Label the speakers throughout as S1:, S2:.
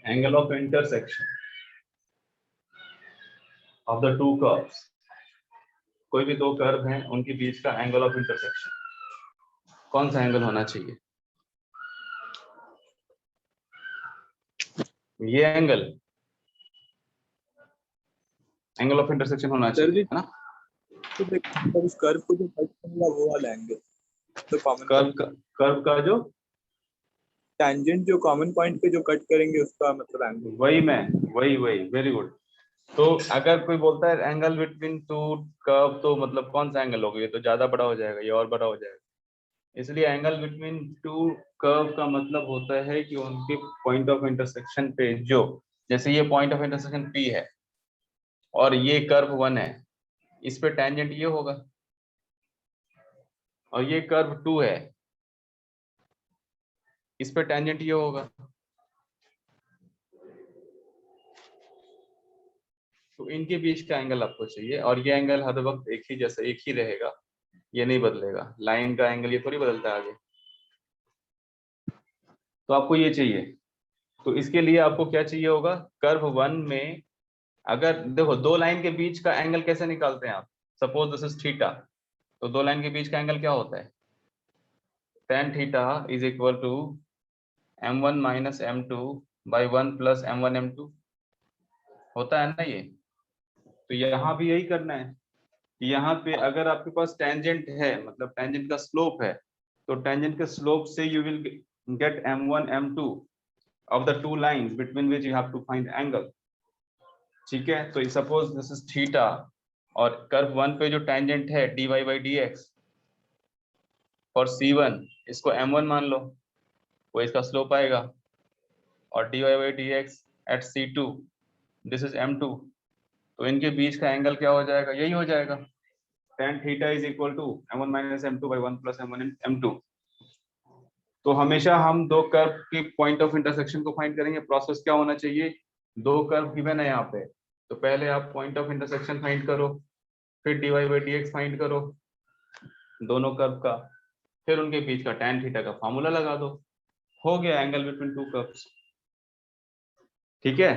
S1: Angle of intersection of the two curves, कोई भी दो कर्व हैं उनके बीच का एंगल ऑफ इंटरसेक्शन कौन सा एंगल होना चाहिए? ये एंगल ऑफ इंटरसेक्शन होना चाहिए, है ना?
S2: तो देखो उस कर्व को जो कट करेगा वो वाला एंगल, तो कॉमन
S1: कर्व का जो
S2: टेंजेंट जो कॉमन पॉइंट पे जो कट करेंगे उसका मतलब एंगल,
S1: वही वेरी गुड। तो अगर कोई बोलता है एंगल बिटवीन टू कर्व, तो मतलब कौन सा एंगल होगा? ये तो ज्यादा बड़ा हो जाएगा, ये और बड़ा हो जाएगा। इसलिए एंगल बिटवीन टू कर्व का मतलब होता है कि उनके पॉइंट ऑफ इंटरसेक्शन पे जो, जैसे ये पॉइंट ऑफ इंटरसेक्शन P है और ये कर्व 1 है, इस पे टेंजेंट ये होगा, और ये कर्व 2 है, इस पे टेंजेंट ये होगा। तो इनके बीच का एंगल आपको चाहिए, और ये एंगल हर वक्त एक ही जैसा, एक ही रहेगा, ये नहीं बदलेगा। लाइन का एंगल ये थोड़ी बदलता है आगे। तो आपको ये चाहिए। तो इसके लिए आपको क्या चाहिए होगा? कर्व 1 में अगर देखो दो लाइन के बीच का एंगल कैसे निकालते हैं आप? सपोज दिस इज थीटा, तो दो लाइन के बीच का एंगल क्या होता है? tan theta is equal to m1 minus m2 by 1 plus m1 m2 होता है ना ये। तो यहाँ भी यही करना है। यहाँ पे अगर आपके पास टेंजेंट है, मतलब टेंजेंट का स्लोप है, तो टेंजेंट के स्लोप से you will get m1 m2 of the two lines between which you have to find angle। ठीक है, तो सपोज दिस इज थीटा, और कर्व 1 पे जो टेंजेंट है dy by dx और c1, इसको m1 मान लो, वो इसका स्लोप आएगा, और dy by dx at c2 this is m2, तो इनके बीच का एंगल क्या हो जाएगा? यही हो जाएगा, tan theta is equal to m1 minus m2 by 1 plus m1 m2। तो हमेशा हम दो कर्व के पॉइंट ऑफ इंटरसेक्शन को फाइंड करेंगे। प्रोसेस क्या होना चाहिए? दो कर्व गिवन है यहाँ पे, तो पहले आप पॉइंट ऑफ इंटरसेक्शन फाइंड करो, फिर dy by dx फाइंड करो दोनों कर्व का, फिर उनके बीच का tan थीटा का फॉर्मूला लगा दो, हो गया एंगल बिटवीन टू कर्व्स। ठीक है,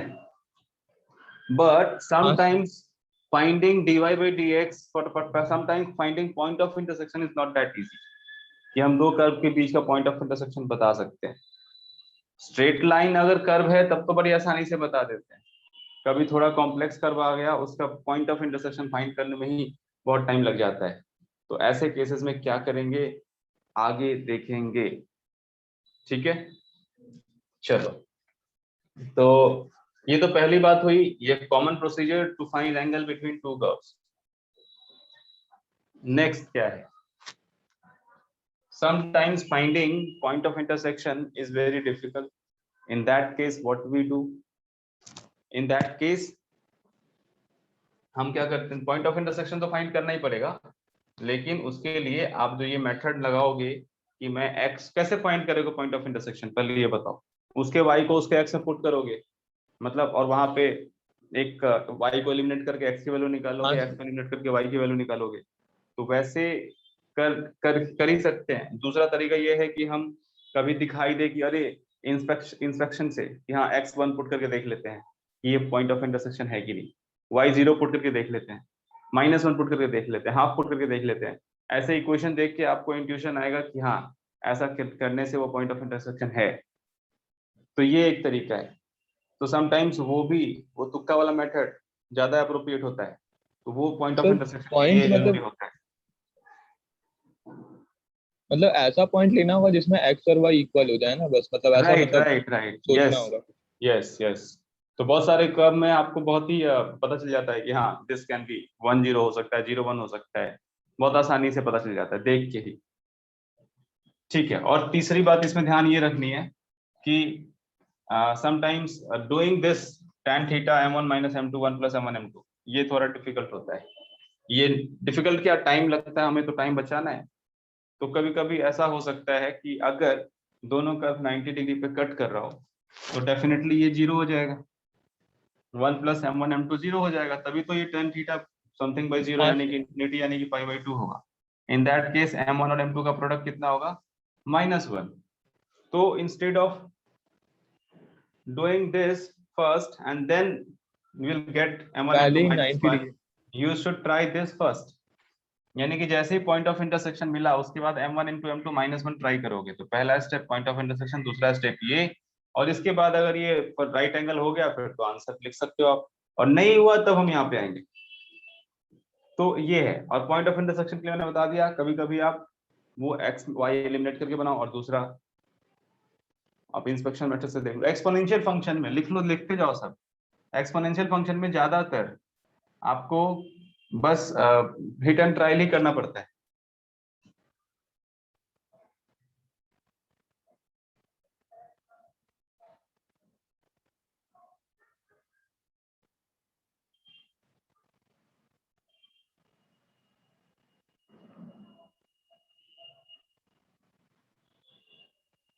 S1: but sometimes finding dy by dx for sometimes finding point of intersection is not that easy कि हम दो कर्व के बीच का पॉइंट ऑफ इंटरसेक्शन बता सकते हैं। स्ट्रेट लाइन अगर कर्व है तब तो बड़ी आसानी से बता देते हैं, कभी थोड़ा कॉम्प्लेक्स कर्व आ गया, उसका पॉइंट ऑफ इंटरसेक्शन फाइंड करने में ही बहुत टाइम लग जाता है। तो ऐसे केसेस में क्या करेंगे आगे देखेंगे। ठीक है, चलो, तो ये तो पहली बात हुई, ये common procedure to find angle between two curves. Next क्या है? sometimes finding point of intersection is very difficult. In that case what we do? In that case हम क्या करते हैं? पॉइंट ऑफ इंटरसेक्शन तो फाइंड करना ही पड़ेगा, लेकिन उसके लिए आप जो ये मेथड लगाओगे कि मैं x कैसे फाइंड करेगा पॉइंट ऑफ इंटरसेक्शन, पहले ये बताओ। उसके y को उसके x में पुट करोगे, मतलब, और वहां पे एक y को एलिमिनेट करके x की वैल्यू निकालोगे, x को एलिमिनेट करके y की वैल्यू निकालोगे। तो वैसे कर ही सकते हैं। दूसरा तरीका ये है कि हम कभी दिखाई दे कि अरे इंस्पेक्शन से कि हाँ x1 पुट करके देख लेते हैं कि ये पॉइंट ऑफ इंटरसेक्शन है कि नहीं, y0 पुट करके देख लेते हैं, -1 पुट करके देख लेते हैं, हाफ पुट करके देख लेते हैं। ऐसे इक्वेशन देख के आपको इंट्यूशन आएगा कि हाँ ऐसा करने से वो पॉइंट ऑफ इंटरसेक्शन है। तो ये एक तरीका है। तो समटाइम्स वो तुक्का वाला मेथड ज्यादा अप्रोप्रिएट होता है, तो वो पॉइंट ऑफ इंटरसेक्शन
S2: पॉइंट
S1: जरूरी होता है।
S2: मतलब ऐसा पॉइंट लेना होगा जिसमें x और y इक्वल हो जाए ना, बस मतलब ऐसा
S1: राइट
S2: सोचना होगा।
S1: यस। तो बहुत सारे कर्व में आपको बहुत ही पता चल जाता है कि हाँ दिस कैन बी 1 0 हो सकता है, 0 1 हो सकता है, बहुत आसानी से पता चल जाता है देख के ही। ठीक है, और तीसरी बात इसमें ध्यान ये रखनी है कि sometimes doing this tan theta m1 minus m2 1 plus m1 m2 ये थोड़ा डिफिकल्ट होता है। ये डिफिकल्ट क्या, टाइम लगता है, हमें तो टाइम बचाना है। तो कभी कभी ऐसा हो सकता है कि अगर दोनों कर्व 90 डिग्री पे कट कर रहा हो तो डेफिनेटली ये 0 हो जाएगा, 1 प्लस m1 m2 0 हो जाएगा, तभी तो ये tan थीटा समथिंग बाई 0 यानी कि इंफिनिटी यानी कि पाई बाई 2 होगा। इन दैट केस m1 और m2 का प्रोडक्ट कितना होगा? -1। तो instead of doing this first and then you will get m1
S2: पहले
S1: into
S2: he
S1: minus
S2: 90
S1: 1.
S2: Degree
S1: You should try this first. यानी कि जैसे ही पॉइंट ऑफ इंटरसेक्शन मिला उसके बाद m1 into m2 minus 1 try करोगे, तो पहला स्टेप पॉइंट ऑफ इंटरसेक्शन, दूसरा स्टेप ये, और इसके बाद अगर ये राइट एंगल हो गया फिर तो आंसर लिख सकते हो आप, और नहीं हुआ तब हम यहाँ पे आएंगे। तो ये है, और पॉइंट ऑफ इंटरसेक्शन के लिए मैंने बता दिया, कभी कभी आप वो एक्स वाई एलिमिनेट करके बनाओ, और दूसरा आप इंस्पेक्शन मेथड से देख लो। एक्सपोनेंशियल फंक्शन में लिख लो, लिखते जाओ सब। एक्सपोनेंशियल फंक्शन में ज्यादातर आपको बस हिट एंड ट्रायल ही करना पड़ता है।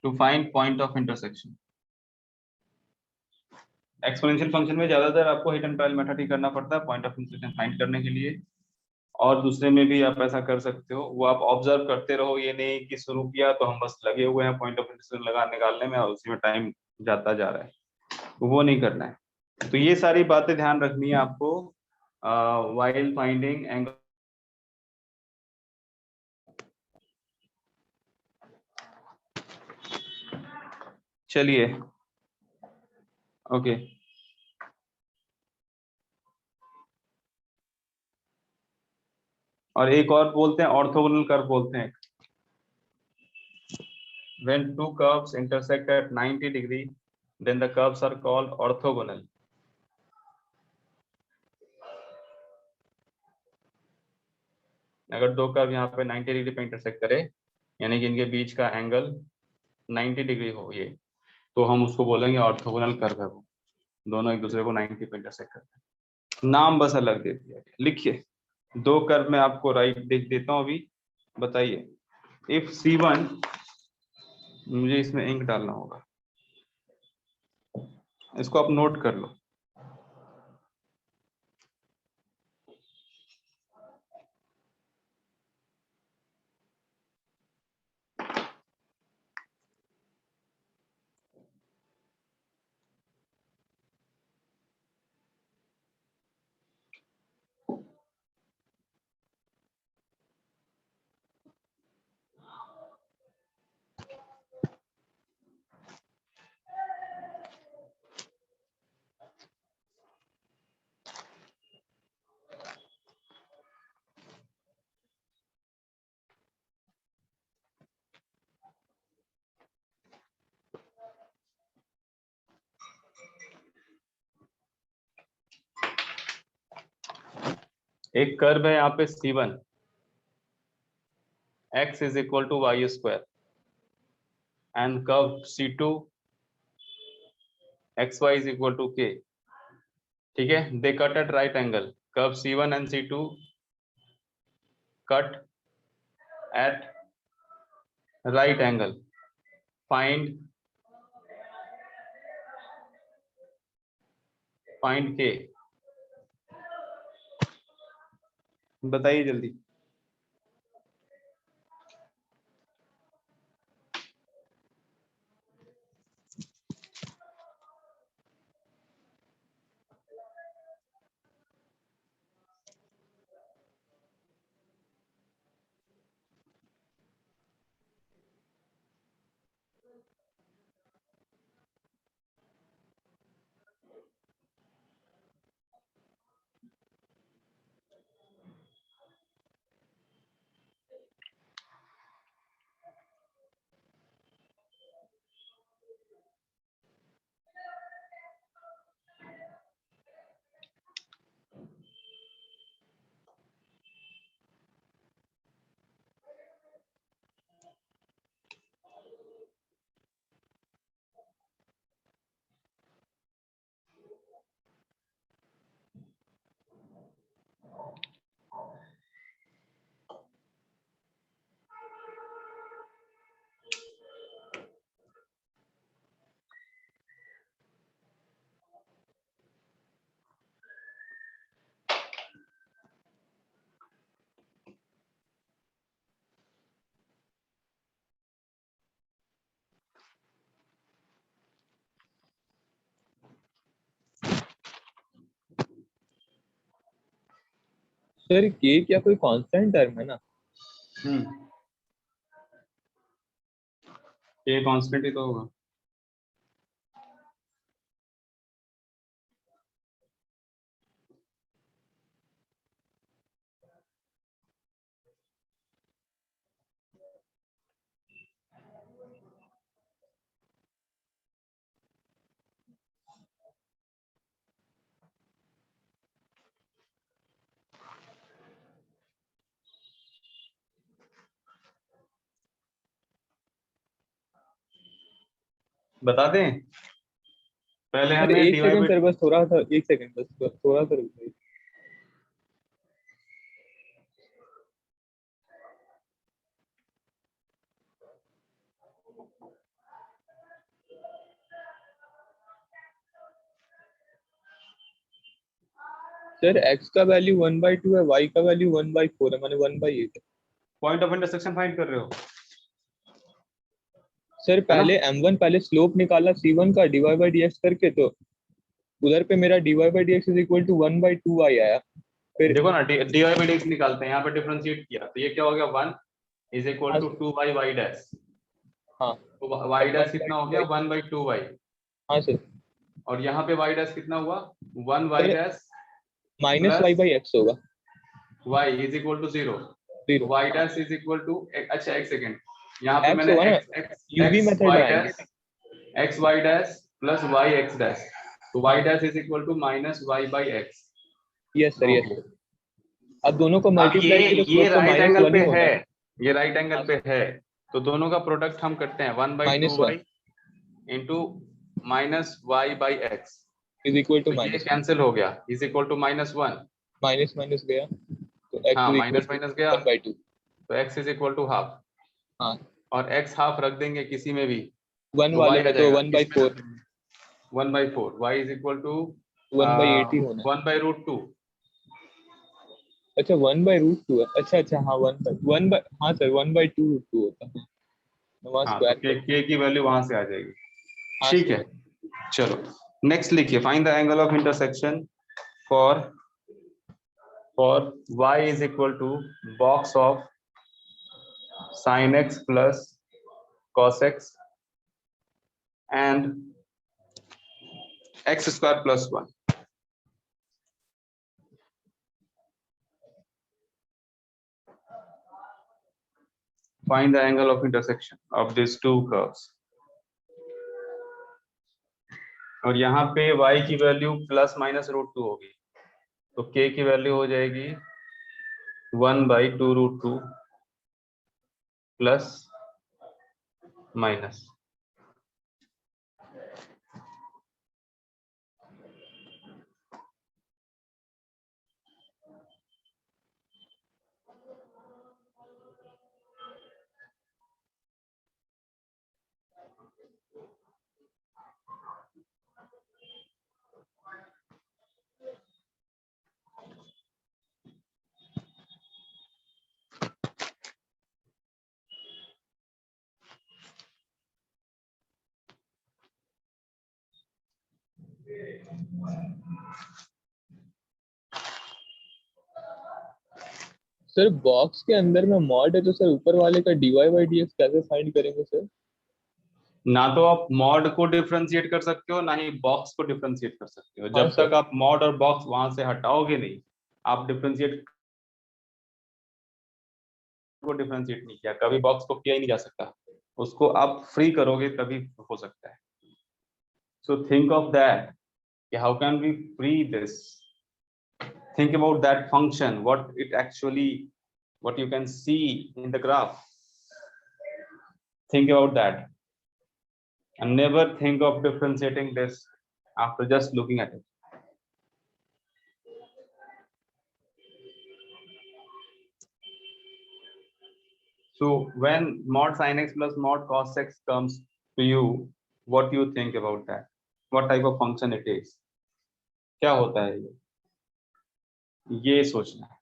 S1: To find point of intersection, exponential function में ज्यादातर आपको हिट एंड ट्रायल मेथड ही करना पड़ता है पॉइंट ऑफ इंटरसेक्शन फाइंड करने के लिए, और दूसरे में भी आप ऐसा कर सकते हो। वो आप ऑब्जर्व करते रहो, ये नहीं कि शुरू किया तो हम बस लगे हुए हैं पॉइंट ऑफ इंटरसेक्शन लगा निकालने में और उसी में टाइम जाता जा रहा है, तो वो नहीं करना है। तो ये सारी बातें ध्यान रखनी है आपको व्हाइल फाइंडिंग एंगल। चलिए ओके, और एक और बोलते हैं ऑर्थोगोनल कर्व बोलते हैं। When two curves intersect at 90 degree, then the curves are called orthogonal. अगर दो कर्व यहाँ पे 90 डिग्री पे इंटरसेक्ट करे, यानी कि इनके बीच का एंगल 90 डिग्री हो ये, तो हम उसको बोलेंगे ऑर्थोगोनल कर्व है, वो दोनों एक दूसरे को 90 पे इंटरसेक्ट करते हैं। नाम बस अलग दे दिया। लिखिए, दो कर्व में आपको राइट देख देता हूँ अभी, बताइए। इफ C1, मुझे इसमें इंक डालना होगा, इसको आप नोट कर लो। एक कर्व है यहाँ पे C1, x is equal to y square, and curve C2, xy is equal to k. ठीक है, they cut at right angle. Curve C1 and C2 cut at right angle. Find k. बताइए जल्दी।
S2: Sir के क्या कोई constant term है ना?
S1: ये कांस्टेंट ही तो होगा। बता दें, पहले
S2: सर
S1: हमें
S2: एक
S1: dy
S2: सेकंड
S1: बाई
S2: सर, बस थोड़ा सा, एक सेकंड बस थोड़ा सा रुक जाइए। सर x का वैल्यू 1/2 है, y का वैल्यू 1/4 है, माने 1/8 है।
S1: पॉइंट ऑफ इंटरसेक्शन फाइंड कर रहे हो,
S2: सर
S1: है ना?
S2: पहले m1 पहले स्लोप निकाला c1 का dy बाई dx करके, तो उधर पे मेरा dy by dx is equal to 1/2 y आया। फिर
S1: देखो ना, dy बाई dx निकालते हैं, यहाँ पे डिफरेंशिएट किया तो ये क्या हो गया, 1 इज इक्वल
S2: हाँ
S1: to
S2: sir,
S1: 2 by y dash.
S2: हाँ
S1: तो वाई डैश कितना हो
S2: 1/2
S1: गया,
S2: y।
S1: 1/2y।
S2: हाँ सर।
S1: और यहाँ पे वाई डैश कितना हुआ, 1 y
S2: sir
S1: dash
S2: minus y
S1: plus
S2: by x होगा,
S1: y इज इक्वल टू 0। तो
S2: 0।
S1: वाई
S2: हाँ
S1: डैश इज इक्वल टू, अच्छा एक सेकेंड, यहाँ पे
S2: x
S1: मैंने
S2: होगा ना,
S1: x x
S2: UV
S1: x
S2: method
S1: y
S2: लगाएंगे।
S1: Dash x y dash plus y x dash, तो y
S2: हाँ
S1: dash is equal to minus y by x।
S2: Yes sir, yes
S1: okay,
S2: sir. अब दोनों को
S1: अब
S2: मल्टीप्लाई किया तो
S1: ये
S2: स्लोप तो
S1: राइट
S2: माइनस
S1: एंगल
S2: वन
S1: पे
S2: ही
S1: है,
S2: होना है।
S1: ये राइट एंगल
S2: हाँ
S1: पे है, तो दोनों का प्रोडक्ट हम करते हैं 1/2
S2: -1
S1: y into minus y by x.
S2: Is equal to
S1: तो ये
S2: -1,
S1: कैंसिल हो गया, is equal to -1।
S2: Minus minus गया तो x
S1: हाँ
S2: is equal
S1: minus
S2: to
S1: minus गया,
S2: 1/2।
S1: तो x is equal to half,
S2: हाँ
S1: और x हाफ रख देंगे किसी में भी
S2: 1
S1: तो y
S2: वाले
S1: आ
S2: में तो
S1: जाएगा, किस में
S2: 1/4,
S1: रख देंगे, 1/4, y इज इक्वल टू
S2: 1/8 ही होना है।
S1: 1/√2।
S2: अच्छा 1/√2 है, अच्छा अच्छा, हाँ 1 बाई, हाँ सर 1/2√2 होता है, मैं वहाँ
S1: हाँ तो
S2: स्क्वायर कर।
S1: k की वैल्यू वहां से आ जाएगी।
S2: हाँ
S1: ठीक
S2: सर।
S1: है, चलो नेक्स्ट लिखिए, find the angle of intersection for y is equal to box of sin x plus cos x and x square plus 1. Find the angle of intersection of these two curves. और यहाँ पे y की value plus minus √2 होगी, तो k की value हो जाएगी 1/2√2 plus minus.
S2: Sir box के अंदर में मॉड है, तो सर ऊपर वाले का dy बाई dx कैसे फाइंड करेंगे सर?
S1: ना तो आप मॉड को डिफरेंशिएट कर सकते हो, ना ही बॉक्स को डिफरेंशिएट कर सकते हो।
S2: हाँ
S1: जब
S2: सर।
S1: तक आप मॉड और बॉक्स वहां से हटाओगे नहीं, आप डिफरेंशिएट को डिफरेंशिएट नहीं किया, कभी बॉक्स को किया ही नहीं जा सकता, उसको आप फ्री करोगे तभी हो सकता है। So think of that, how can we free this? Think about that function, what it actually, what you can see in the graph. Think about that and never think of differentiating this after just looking at it. So when mod sin x plus mod cos x comes to you, what do you think about that? What type of function it is? क्या होता है ये सोचना है।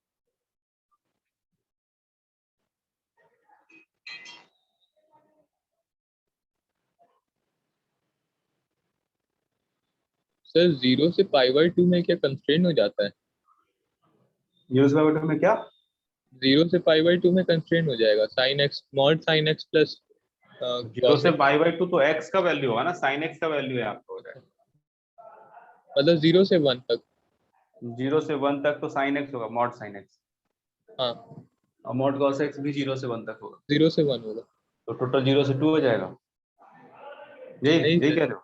S2: Sir 0 से π/2 में क्या constraint हो जाता है?
S1: 0 से पाई बाई 2 में क्या?
S2: 0 से पाई बाई 2 में कंस्ट्रेंट हो जाएगा sine x mod sine x plus
S1: 0
S2: cos
S1: से
S2: एक्स,
S1: पाई बाई 2 तो x का वैल्यू होगा ना, साइन x का वैल्यू यहाँ पे हो जाएगा।
S2: मतलब 0 से 1 तक।
S1: 0 से 1 तक तो साइन x होगा, मॉड साइन x।
S2: हाँ,
S1: और मॉड कॉस x भी 0 से 1 तक होगा,
S2: 0 से 1 होगा।
S1: तो टोटल 0 से 2 हो जाएगा। यही
S2: नहीं
S1: यही
S2: सर,
S1: कह रहे हो?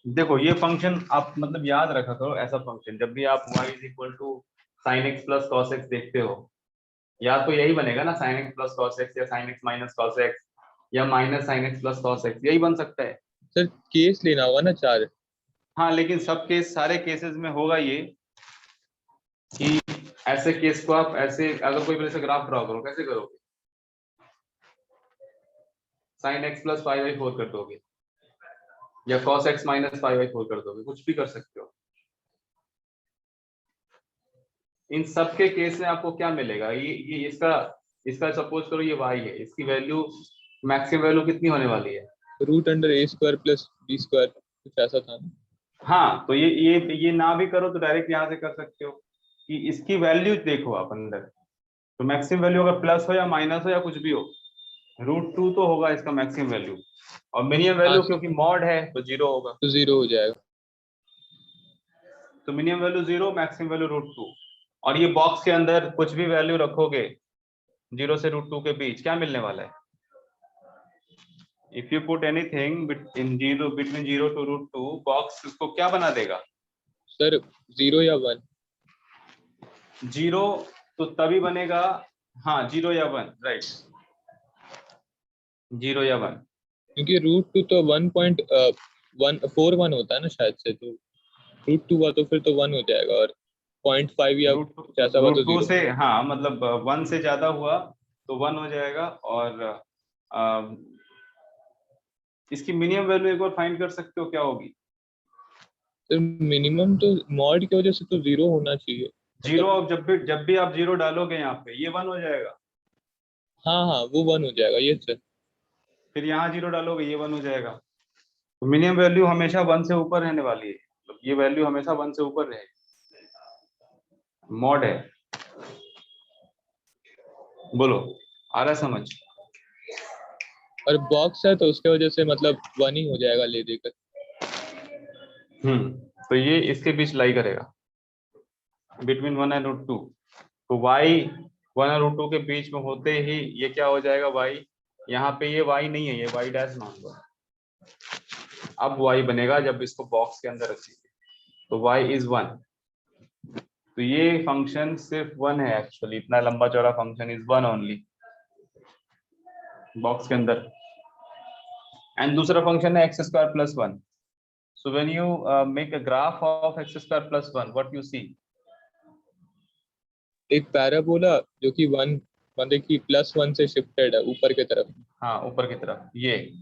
S1: देखो ये फंक्शन आप मतलब याद रखा करो, ऐसा फंक्शन जब भी आप y is equal to sine x plus cos x देखते हो, या तो यही बनेगा ना, sine x plus cos x, या sine x minus cos x, या minus sine x plus cos x, यही बन सकता है।
S2: सर केस लेना होगा ना 4।
S1: हाँ लेकिन सब केस, सारे केसेस में होगा ये कि ऐसे केस को आप ऐसे, अगर कोई मेरे से ग्राफ ड्रॉ करो, कैसे करोगे? Sign x plus pi by 4 कर दोगे, या cos x minus pi by 4 कर दोगे, कुछ भी कर सकते हो। इन सब के केस में आपको क्या मिलेगा, ये इसका इसका सपोज करो ये y है, इसकी वैल्यू, मैक्सिमम वैल्यू कितनी होने वाली है?
S2: रूट अंडर ए स्क्वायर प्लस बी स्क्वायर, कुछ ऐसा था ना।
S1: हाँ तो ये ना भी करो तो डायरेक्ट यहाँ से कर सकते हो कि इसकी वैल्यू देखो आप अंदर, तो मैक्सिमम वैल्यू अगर प्लस हो या माइनस हो या कुछ भी हो, √2 तो होगा इसका मैक्सिमम वैल्यू, और मिनिमम
S2: हाँ
S1: वैल्यू
S2: सर,
S1: क्योंकि मॉड है तो 0 होगा।
S2: तो 0 हो जाएगा।
S1: तो मिनिमम वैल्यू 0, मैक्सिमम वैल्यू √2, और ये बॉक्स के अंदर कुछ भी वैल्यू रखोगे 0 से √2 के बीच, क्या मिलने वाला है? If you put anything in 0 between 0 to √2, box इसको क्या बना देगा?
S2: सर 0 या 1।
S1: 0 तो तभी बनेगा, हाँ 0 या 1, राइट, 0 या 1।
S2: क्योंकि √2 तो 1.141 होता है ना शायद से, तो √2 हुआ तो फिर तो 1 हो जाएगा, और 0.5 या
S1: रूट
S2: कुछ ऐसा हुआ तो
S1: रूट टू
S2: 0।
S1: से, हाँ मतलब 1 से ज्यादा हुआ तो 1 हो जाएगा, और इसकी मिनिमम वैल्यू एक बार फाइंड कर सकते हो क्या होगी?
S2: सर मिनिमम तो मॉड की वजह से तो 0 होना चाहिए,
S1: 0,
S2: मतलब।
S1: अब जब भी आप 0 डालोगे यहाँ पे, ये 1 हो जाएगा,
S2: हाँ हाँ, वो 1 हो जाएगा ये सर।
S1: फिर यहाँ 0 डालोगे ये 1 हो जाएगा। तो मिनिमम वैल्यू हमेशा 1 से ऊपर रहने वाली है, मतलब ये वैल्यू हमेशा 1 से ऊपर रहेगी, मॉड है। बोलो, आ रहा है समझ?
S2: और बॉक्स है तो उसके वजह से मतलब 1 ही हो जाएगा ले देकर।
S1: तो ये इसके बीच लाई करेगा, बिटवीन 1 एंड √2, तो y 1 और √2 के बीच में होते ही ये क्या हो जाएगा, y, यहाँ पे ये y नहीं है, ये y डैश मान लो, अब y बनेगा जब इसको बॉक्स के अंदर रखेंगे, तो y इज 1। तो ये फंक्शन सिर्फ 1 है एक्चुअली, इतना लंबा चौड़ा फंक्शन इज 1 ओनली बॉक्स के अंदर। एंड दूसरा फंक्शन है x² + 1। So when you make a graph of x² + 1, what you see?
S2: एक पैराबोला जो कि 1 मतलब कि +1 से शिफ्टेड है ऊपर की तरफ।
S1: हाँ ऊपर की तरफ ये,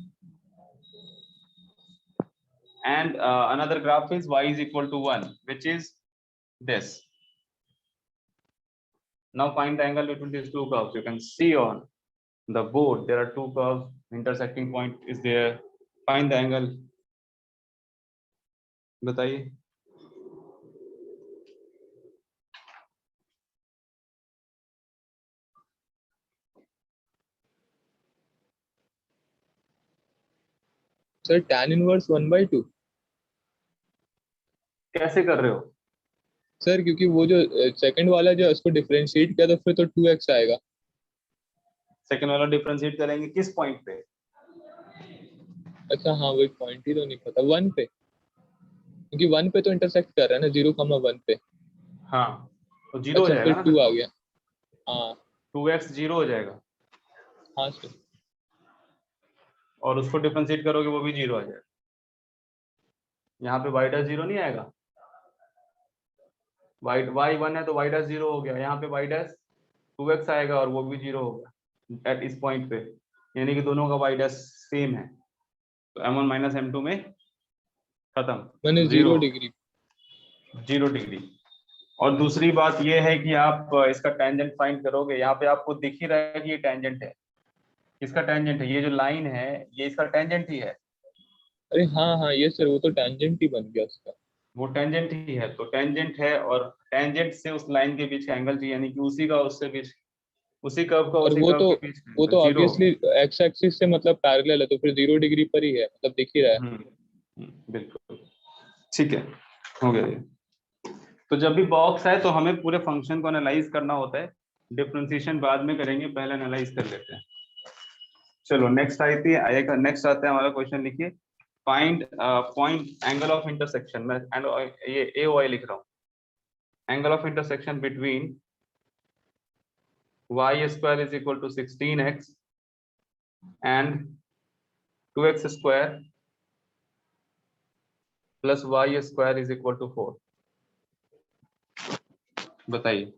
S1: and another graph is y is equal to 1, which is this. Now find the angle between these two curves. You can see on the board there are two curves, intersecting point is there. Find the angle. बताइए।
S2: Sir tan inverse 1/2।
S1: कैसे कर रहे हो?
S2: Sir क्योंकि वो जो second वाला जो है उसको डिफरेंशिएट किया तो फिर तो 2x आएगा।
S1: सेकंड वाला डिफरेंशिएट करेंगे किस पॉइंट पे?
S2: अच्छा हाँ, वही पॉइंट ही तो नहीं पता 1 पे, क्योंकि 1 पे तो इंटरसेक्ट कर रहा है ना 0,1 पे।
S1: हाँ तो 0 हो
S2: अच्छा
S1: जाएगा
S2: फिर
S1: ना फिर
S2: 2 आ
S1: तो,
S2: गया। हाँ
S1: 2x 0 हो जाएगा,
S2: हाँ सर।
S1: और उसको डिफरेंशिएट करोगे वो भी 0 आ जाएगा। यहाँ पे y डैश 0 नहीं आएगा, y 1 है तो y डैश 0 हो गया, यहाँ पे y डैश 2x आएगा और वो भी 0 होगा एट इस पॉइंट पे, यानी कि दोनों का y डैश सेम है, तो m1 - m2 में खत्म,
S2: मैंने 0
S1: 0,
S2: डिग्री।
S1: 0 डिग्री। और दूसरी बात ये है कि आप इसका टेंजेंट फाइंड करोगे, यहाँ पे आपको दिख ही रहा है कि ये टेंजेंट है। किसका टेंजेंट है? ये जो लाइन है ये इसका टेंजेंट ही है,
S2: अरे हाँ हाँ ये सर, वो तो टेंजेंट ही बन गया उसका।
S1: वो टेंजेंट ही है, तो टेंजेंट है और टेंजेंट से उस लाइन के बीच का एंगल चाहिए, यानी कि उसी का उससे बीच, उसी कर्व का
S2: और
S1: उसी कर्व के बीच का
S2: वो
S1: एंगल
S2: तो
S1: जीरो।
S2: ऑब्वियसली एक्स एक्सिस से मतलब पैरेलल है, तो फिर 0 डिग्री पर ही है, मतलब दिख ही रहा है।
S1: बिल्कुल ठीक है, हो गया ये। तो जब भी बॉक्स है तो हमें पूरे फंक्शन को एनालाइज करना होता है, डिफरेंशिएशन बाद में करेंगे, पहले एनालाइज कर लेते हैं। चलो नेक्स्ट नेक्स्ट आता है हमारा क्वेश्चन, लिखिए find point angle of intersection. मैं ये ए वाई लिख रहा हूँ, angle of intersection between y square is equal to 16x and 2x square plus y square is equal to 4। बताइए।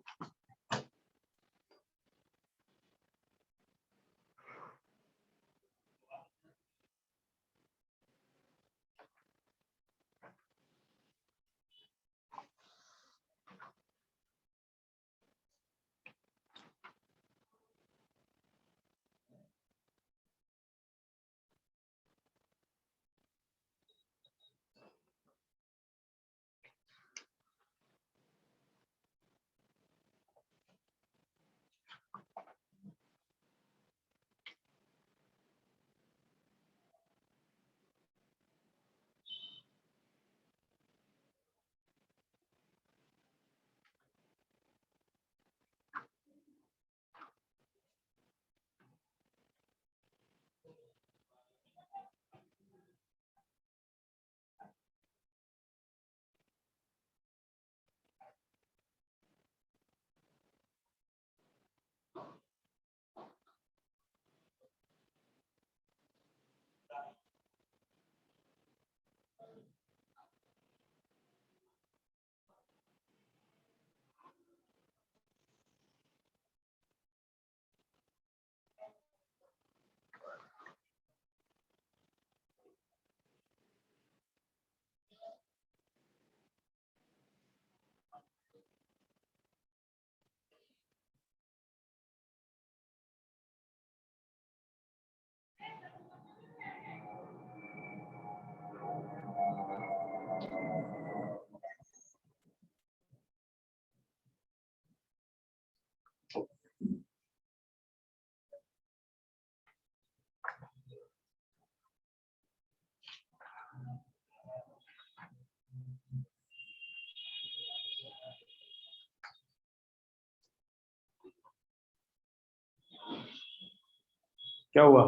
S1: क्या हुआ?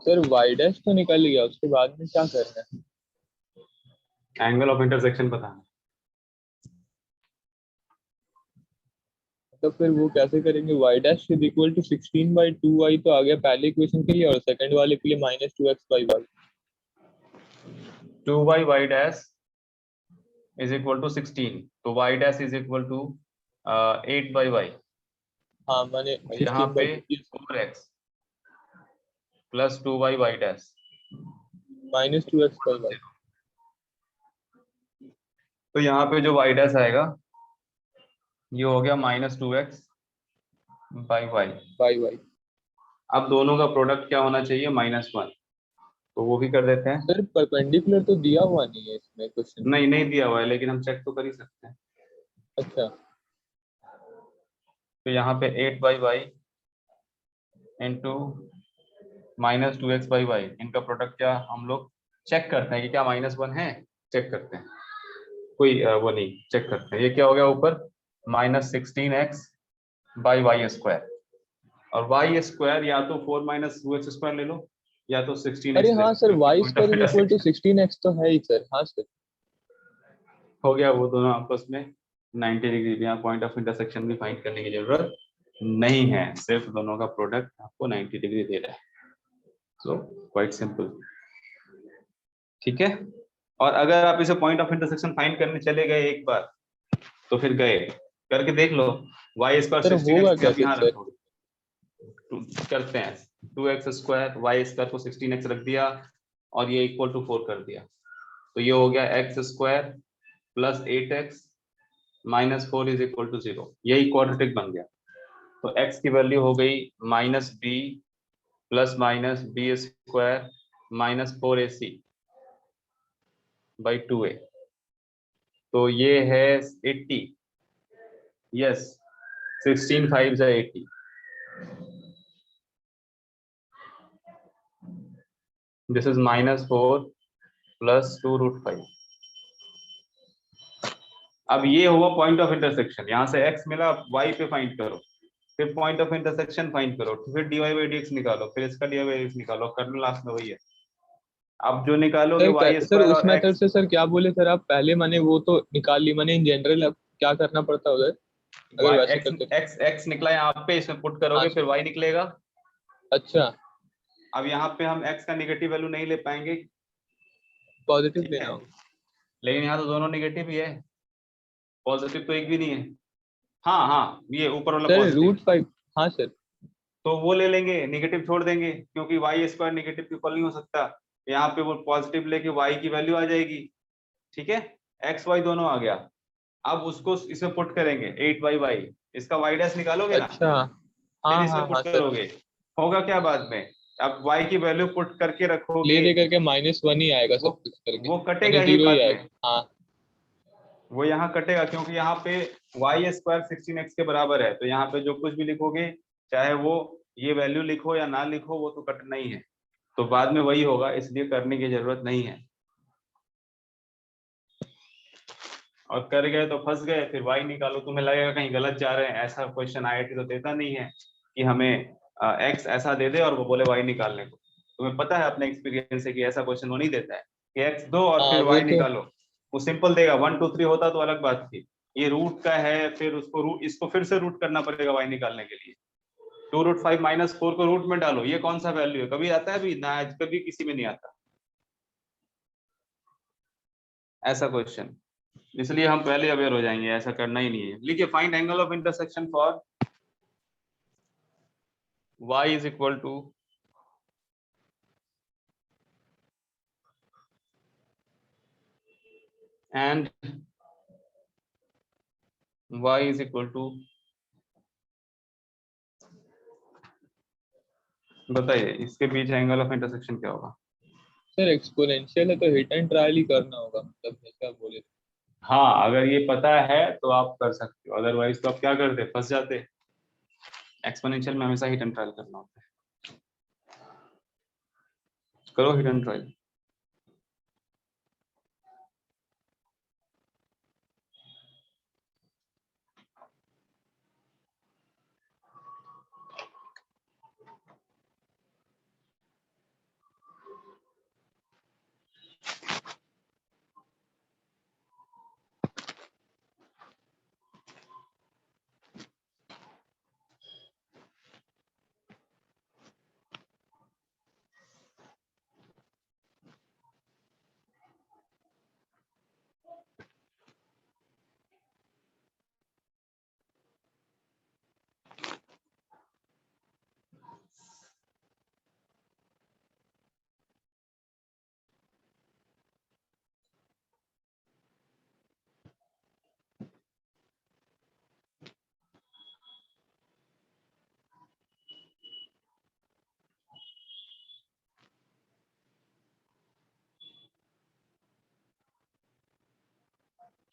S2: सर वाई डैश तो निकल गया, उसके बाद में क्या करना है?
S1: एंगल ऑफ इंटरसेक्शन बताना।
S2: तो फिर वो कैसे करेंगे? Y dash is equal to 16/2y तो आ गया पहले इक्वेशन के लिए, और सेकंड वाले के लिए -2x/y।
S1: 2y dash is equal to 16, तो y dash is equal to 8/y।
S2: हाँ मैंने
S1: यहाँ पे
S2: 16/2
S1: 4x plus 2y dash
S2: -2x/y।
S1: तो यहाँ पे जो y डैश आएगा ये हो गया -2x/y।
S2: By y.
S1: अब दोनों का प्रोडक्ट क्या होना चाहिए? -1, तो वो भी कर देते हैं।
S2: सर परपेंडिकुलर तो दिया हुआ नहीं है इसमें क्वेश्चन में।
S1: नहीं नहीं दिया हुआ है, लेकिन हम चेक तो कर ही सकते हैं।
S2: अच्छा।
S1: तो यहाँ पे 8/y इंटू -2x/y, इनका प्रोडक्ट क्या हम लोग चेक करते हैं कि क्या -1 है, चेक करते हैं। कोई वो नहीं, चेक करते हैं। ये क्या हो गया ऊपर? -16x/y², और y² या तो 4 - 2x² ले लो, या तो 16x
S2: अरे
S1: ले
S2: हाँ
S1: लो,
S2: सर,
S1: क्योंकि
S2: y
S1: point of
S2: square is equal to
S1: intersection
S2: 16x तो है ही सर। हाँ सर।
S1: हो गया। वो दोनों आपस में 90 डिग्री, यहाँ पॉइंट ऑफ इंटरसेक्शन भी फाइंड करने की जरूरत नहीं है, सिर्फ दोनों का प्रोडक्ट आपको 90 डिग्री दे रहा है। सो क्वाइट सिंपल, ठीक है। और अगर आप इसे पॉइंट ऑफ इंटरसेक्शन फाइंड करने चले गए एक बार, तो फिर गए, करके देख लो। y²
S2: सर
S1: 16x
S2: होगा
S1: भी आप
S2: कैसे
S1: यहाँ
S2: सर?
S1: रखोगे, करते हैं 2x² y² को 16x रख दिया और ये इक्वल टू 4 कर दिया, तो ये हो गया x² plus 8x -4 is equal to 0। यही क्वाड्रेटिक बन गया। तो x की वैल्यू हो गई -b plus -b² -4ac by 2a, तो ये है 80, यस 16 5 है 80। This is -4 + 2√5। अब ये हुआ पॉइंट ऑफ इंटरसेक्शन, यहाँ से x मिला, y पे फाइंड करो, फिर पॉइंट ऑफ इंटरसेक्शन फाइंड करो, फिर dy/dx निकालो, फिर इसका dy/dx निकालो, करना लास्ट में वही है। अब जो निकालोगे y
S2: सर
S1: स्क्वायर
S2: उस
S1: और
S2: मेथड
S1: x,
S2: से सर क्या बोले सर आप पहले, मैंने वो तो निकाल ली मैंने, इन जनरल अब क्या करना पड़ता है उधर अगर
S1: y
S2: वैसे
S1: x
S2: करते?
S1: x x निकला यहाँ पे, इसमें पुट
S2: हाँ
S1: करोगे, फिर
S2: सर।
S1: y निकलेगा।
S2: अच्छा,
S1: अब यहाँ पे हम x का नेगेटिव वैल्यू नहीं ले पाएंगे,
S2: पॉजिटिव
S1: ठीक
S2: लेना
S1: है,
S2: होगा।
S1: लेकिन यहाँ तो दोनों नेगेटिव ही है, पॉजिटिव तो एक भी नहीं है। हाँ हाँ, ये ऊपर वाला
S2: सर
S1: पॉजिटिव,
S2: √5, हाँ सर।
S1: तो वो ले लेंगे, नेगेटिव छोड़ देंगे, क्योंकि y स्क्वायर नेगेटिव के इक्वल नहीं हो सकता। यहाँ पे वो पॉजिटिव लेके y की वैल्यू आ जाएगी, ठीक है, x y दोनों आ गया। अब उसको इसमें पुट करेंगे 8y, इसका y' निकालोगे ना,
S2: अच्छा,
S1: फिर
S2: हाँ
S1: इसमें
S2: हाँ हाँ
S1: पुट
S2: सर।
S1: करोगे, होगा क्या बाद में, अब y की वैल्यू पुट करके
S2: ले
S1: रखोगे,
S2: दे करके -1 ही आएगा
S1: वो
S2: सब कुछ करके,
S1: वो
S2: यानी
S1: कटेगा ही
S2: 0 ही
S1: बाद में,
S2: आएगा। हाँ
S1: वो यहाँ कटेगा, क्योंकि यहाँ पे y स्क्वायर 16x के बराबर है, तो यहाँ पे जो कुछ भी लिखोगे, चाहे वो ये वैल्यू लिखो या ना लिखो, वो तो कटना ही है, तो बाद में वही होगा, इसलिए करने की जरूरत नहीं है। और कर गए तो फंस गए, फिर y निकालो, तुम्हें लगेगा कहीं गलत जा रहे हैं, ऐसा क्वेश्चन IIT तो देता नहीं है कि हमें x ऐसा दे दे और वो बोले y निकालने को। तुम्हें पता है अपने एक्सपीरियंस से कि ऐसा क्वेश्चन वो नहीं देता है कि x दो और
S2: हाँ
S1: फिर
S2: वो
S1: y
S2: तो।
S1: निकालो, वो सिंपल देगा, 1 2 3 होता तो अलग बात थी, ये रूट का है, फिर उसको रूट, इसको फिर से रूट करना पड़ेगा y निकालने के लिए, 2√5 -4 को रूट में डालो, ये कौन सा वैल्यू है, कभी आता है अभी ना, कभी किसी में नहीं आता ऐसा क्वेश्चन, इसलिए हम पहले अवेयर हो जाएंगे, ऐसा करना ही नहीं है। लिखिए find angle of intersection for y is equal to and y is equal to, बताइए इसके बीच एंगल ऑफ इंटरसेक्शन क्या होगा।
S2: सर एक्सपोनेंशियल है तो हिट एंड ट्रायल ही करना होगा, मतलब जैसा आप बोले।
S1: हाँ, अगर ये पता है तो आप कर सकते हो, अदरवाइज तो आप क्या करते, फंस जाते, एक्सपोनेंशियल में हमेशा हिट एंड ट्रायल करना होता है, करो हिट एंड ट्रायल।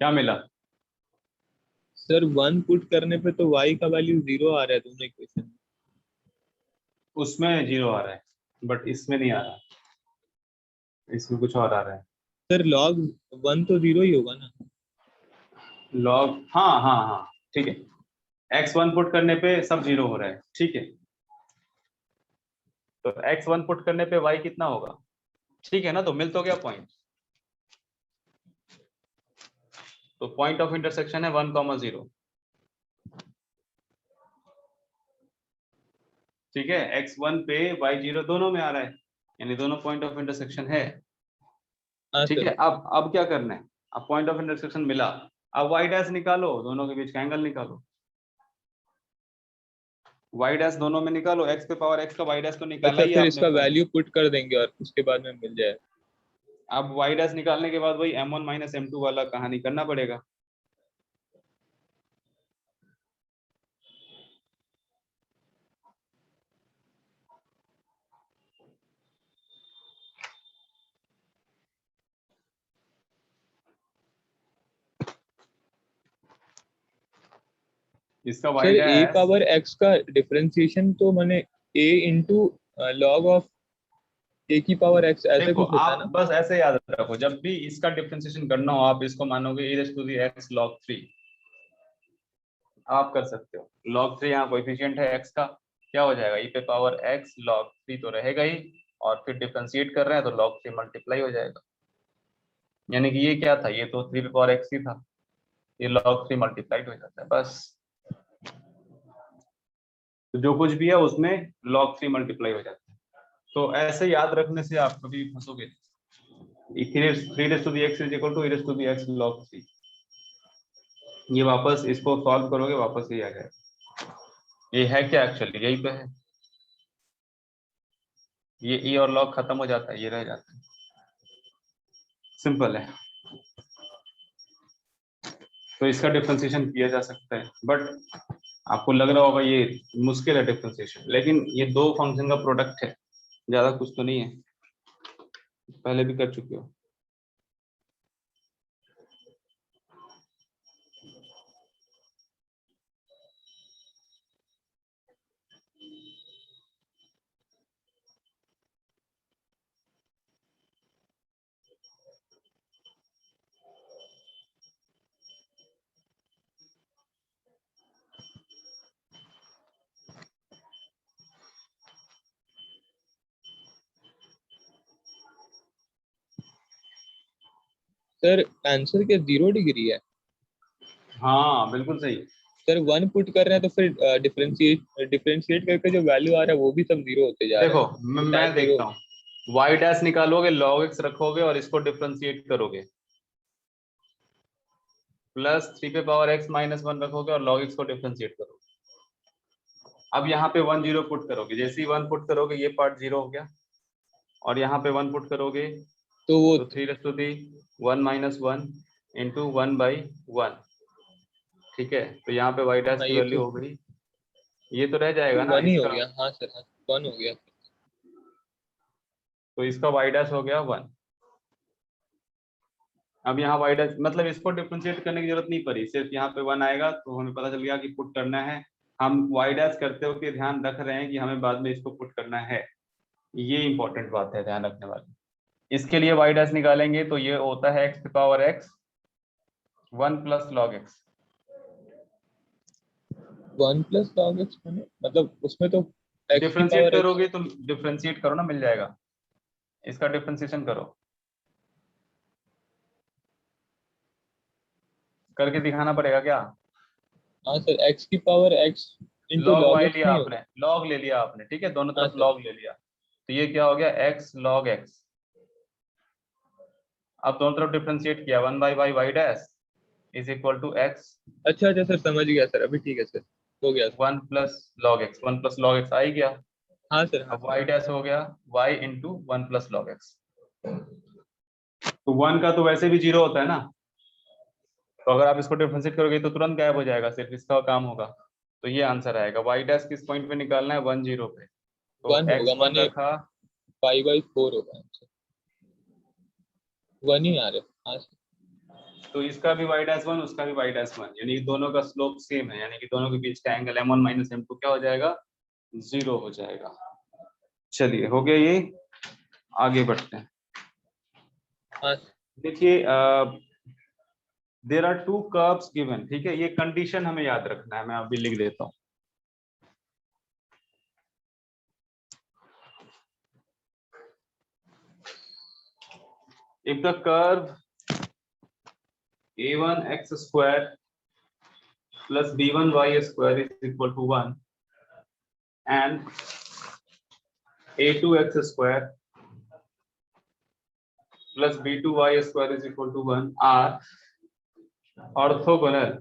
S1: क्या मिला,
S2: सर 1 पुट करने पे तो y का वैल्यू 0 आ रहा है दोनों इक्वेशन में।
S1: उसमें 0 आ रहा है, बट इसमें नहीं आ रहा, इसमें कुछ और आ रहा है।
S2: सर log 1 तो 0 ही होगा ना?
S1: लॉग, हाँ हाँ हाँ, ठीक है, x1 पुट करने पे सब 0 हो रहा है, ठीक है, तो x1 पुट करने पे y कितना होगा, ठीक है ना, तो मिल तो गया पॉइंट, तो पॉइंट ऑफ इंटरसेक्शन है 1,0, ठीक है, x1 पे y0 दोनों में आ रहा है, यानी दोनों पॉइंट ऑफ इंटरसेक्शन है,
S2: हाँ
S1: ठीक
S2: सर।
S1: है। अब क्या करना है, अब पॉइंट ऑफ इंटरसेक्शन मिला, अब y' निकालो, दोनों के बीच का एंगल निकालो, y' दोनों में निकालो, x पे पावर x का y' तो निकाला
S2: अच्छा
S1: ही है
S2: फिर
S1: आपने
S2: इसका
S1: ऊपर,
S2: वैल्यू पुट कर देंगे और उसके बाद में मिल जाए।
S1: अब y' निकालने के बाद वही m1 - m2 वाला कहानी करना पड़ेगा, इसका
S2: सर
S1: y
S2: ए
S1: डैश,
S2: पावर एक्स का डिफरेंशिएशन तो मैंने ए इंटू लॉग ऑफ ए की पावर एक्स ऐसे
S1: देखो
S2: कुछ होता है
S1: आप
S2: ना।
S1: बस ऐसे याद रखो, जब भी इसका डिफरेंशिएशन करना हो आप इसको मानोगे e raised to the x log 3, आप कर सकते हो। log 3 यहाँ कोएफिशिएंट है x का, क्या हो जाएगा e पे पावर x log 3 तो रहेगा ही, और फिर डिफरेंशिएट कर रहे हैं तो log 3 मल्टीप्लाई हो जाएगा, यानी कि ये क्या था, ये तो 3 पे पावर x ही था, ये log 3 मल्टीप्लाइड हो जाता है बस। तो जो कुछ भी है उसमें log 3 मल्टीप्लाई हो जाता है। तो ऐसे याद रखने से आप कभी फंसोगे नहीं। 3 raised to the x is equal to e raised to the x log 3, ये वापस इसको सॉल्व करोगे वापस ये आ जाएगा। ये है क्या, एक्चुअली यही पे है, ये e और log खत्म हो जाता है, ये रह जाता है, सिंपल है। तो इसका डिफरेंशिएशन किया जा सकता है, बट आपको लग रहा होगा ये मुश्किल है डिफरेंशिएशन, लेकिन ये दो फंक्शन का प्रोडक्ट है, ज्यादा कुछ तो नहीं है, पहले भी कर चुके हो।
S2: सर आंसर क्या 0 डिग्री है?
S1: हाँ बिल्कुल सही।
S2: सर 1 पुट कर रहे हैं तो फिर डिफरेंशिएट करके जो वैल्यू आ रहा है वो भी सब 0 होते जा रहा
S1: देखो
S2: है, तो
S1: मैं
S2: tan 0।
S1: देखता हूँ, y डैश निकालोगे log x रखोगे और इसको डिफरेंशिएट करोगे, प्लस 3 पे पावर x माइनस 1 रखोगे और log x को डिफरेंशिएट करोगे। अब यहाँ पे 1 0 पुट करोगे, जैसे ही 1 पुट करोगे ये पार्ट 0 हो गया, और यहाँ पे 1 पुट करोगे
S2: तो वो
S1: तो 3 to the 1 minus 1 into 1 by 1, ठीक है। तो यहाँ पे y डैश
S2: हाँ,
S1: की
S2: ये
S1: वैल्यू
S2: तो
S1: हो गई, ये तो रह जाएगा ना
S2: 1 ही हो
S1: इसका,
S2: गया। हाँ सर, हाँ 1 हो गया।
S1: तो इसका y डैश हो गया 1। अब यहाँ y डैश मतलब इसको डिफरेंशिएट करने की जरूरत नहीं पड़ी, सिर्फ यहाँ पे 1 आएगा तो हमें पता चल गया कि पुट करना है। हम y डैश करते वक्त ये ध्यान रख रहे हैं कि हमें बाद में इसको पुट करना है, ये इंपॉर्टेंट बात है ध्यान रखने वाली। इसके लिए y डैश निकालेंगे तो ये होता है x power x 1 plus log x।
S2: 1 plus log x मतलब उसमें तो x की
S1: डिफरेंशिएट
S2: पावर x।
S1: करोगे तुम, डिफरेंशिएट करो ना, मिल जाएगा, इसका डिफरेंशिएशन करो, करके दिखाना पड़ेगा क्या।
S2: हाँ सर, x की power x into
S1: log
S2: log
S1: y
S2: x
S1: लिया
S2: नहीं
S1: आपने,
S2: होगा?
S1: log ले लिया आपने, ठीक है, दोनों
S2: हाँ
S1: तरफ
S2: सर।
S1: log ले लिया, तो ये क्या हो गया x log x। अब दोनों तरफ डिफरेंशिएट किया, 1 by by y dash is equal to x
S2: अच्छा अच्छा सर, समझ गया सर, अभी ठीक है सर, हो गया sir.
S1: 1 plus log x, 1 plus log x आ ही गया।
S2: हाँ सर, हाँ
S1: अब
S2: सर।
S1: y डैश हो गया y into 1 plus log x, तो 1 का तो वैसे भी 0 होता है ना, तो अगर आप इसको डिफरेंशिएट करोगे तो तुरंत गायब हो जाएगा, सिर्फ इसका काम होगा। तो ये आंसर आएगा, y डैश किस पॉइंट पे निकालना है, 1 0 पे, तो
S2: 1 होगा,
S1: x1
S2: माने
S1: रखा,
S2: 5/4 होगा आंसर। 1 ही आ रहा है। हाँ सर।
S1: तो इसका भी y डैश 1 उसका भी y डैश 1, यानी कि दोनों का स्लोप सेम है, यानी कि दोनों के बीच का एंगल m1 माइनस m2 क्या हो जाएगा, 0 हो जाएगा। चलिए हो गया ये, आगे बढ़ते हैं।
S2: हाँ
S1: देखिए there are two curves given, ठीक है, ये कंडीशन हमें याद रखना है, मैं अभी लिख देता हूँ। If the curve a1 x square plus b1 y square is equal to 1 and a2 x square plus b2 y square is equal to 1 are orthogonal,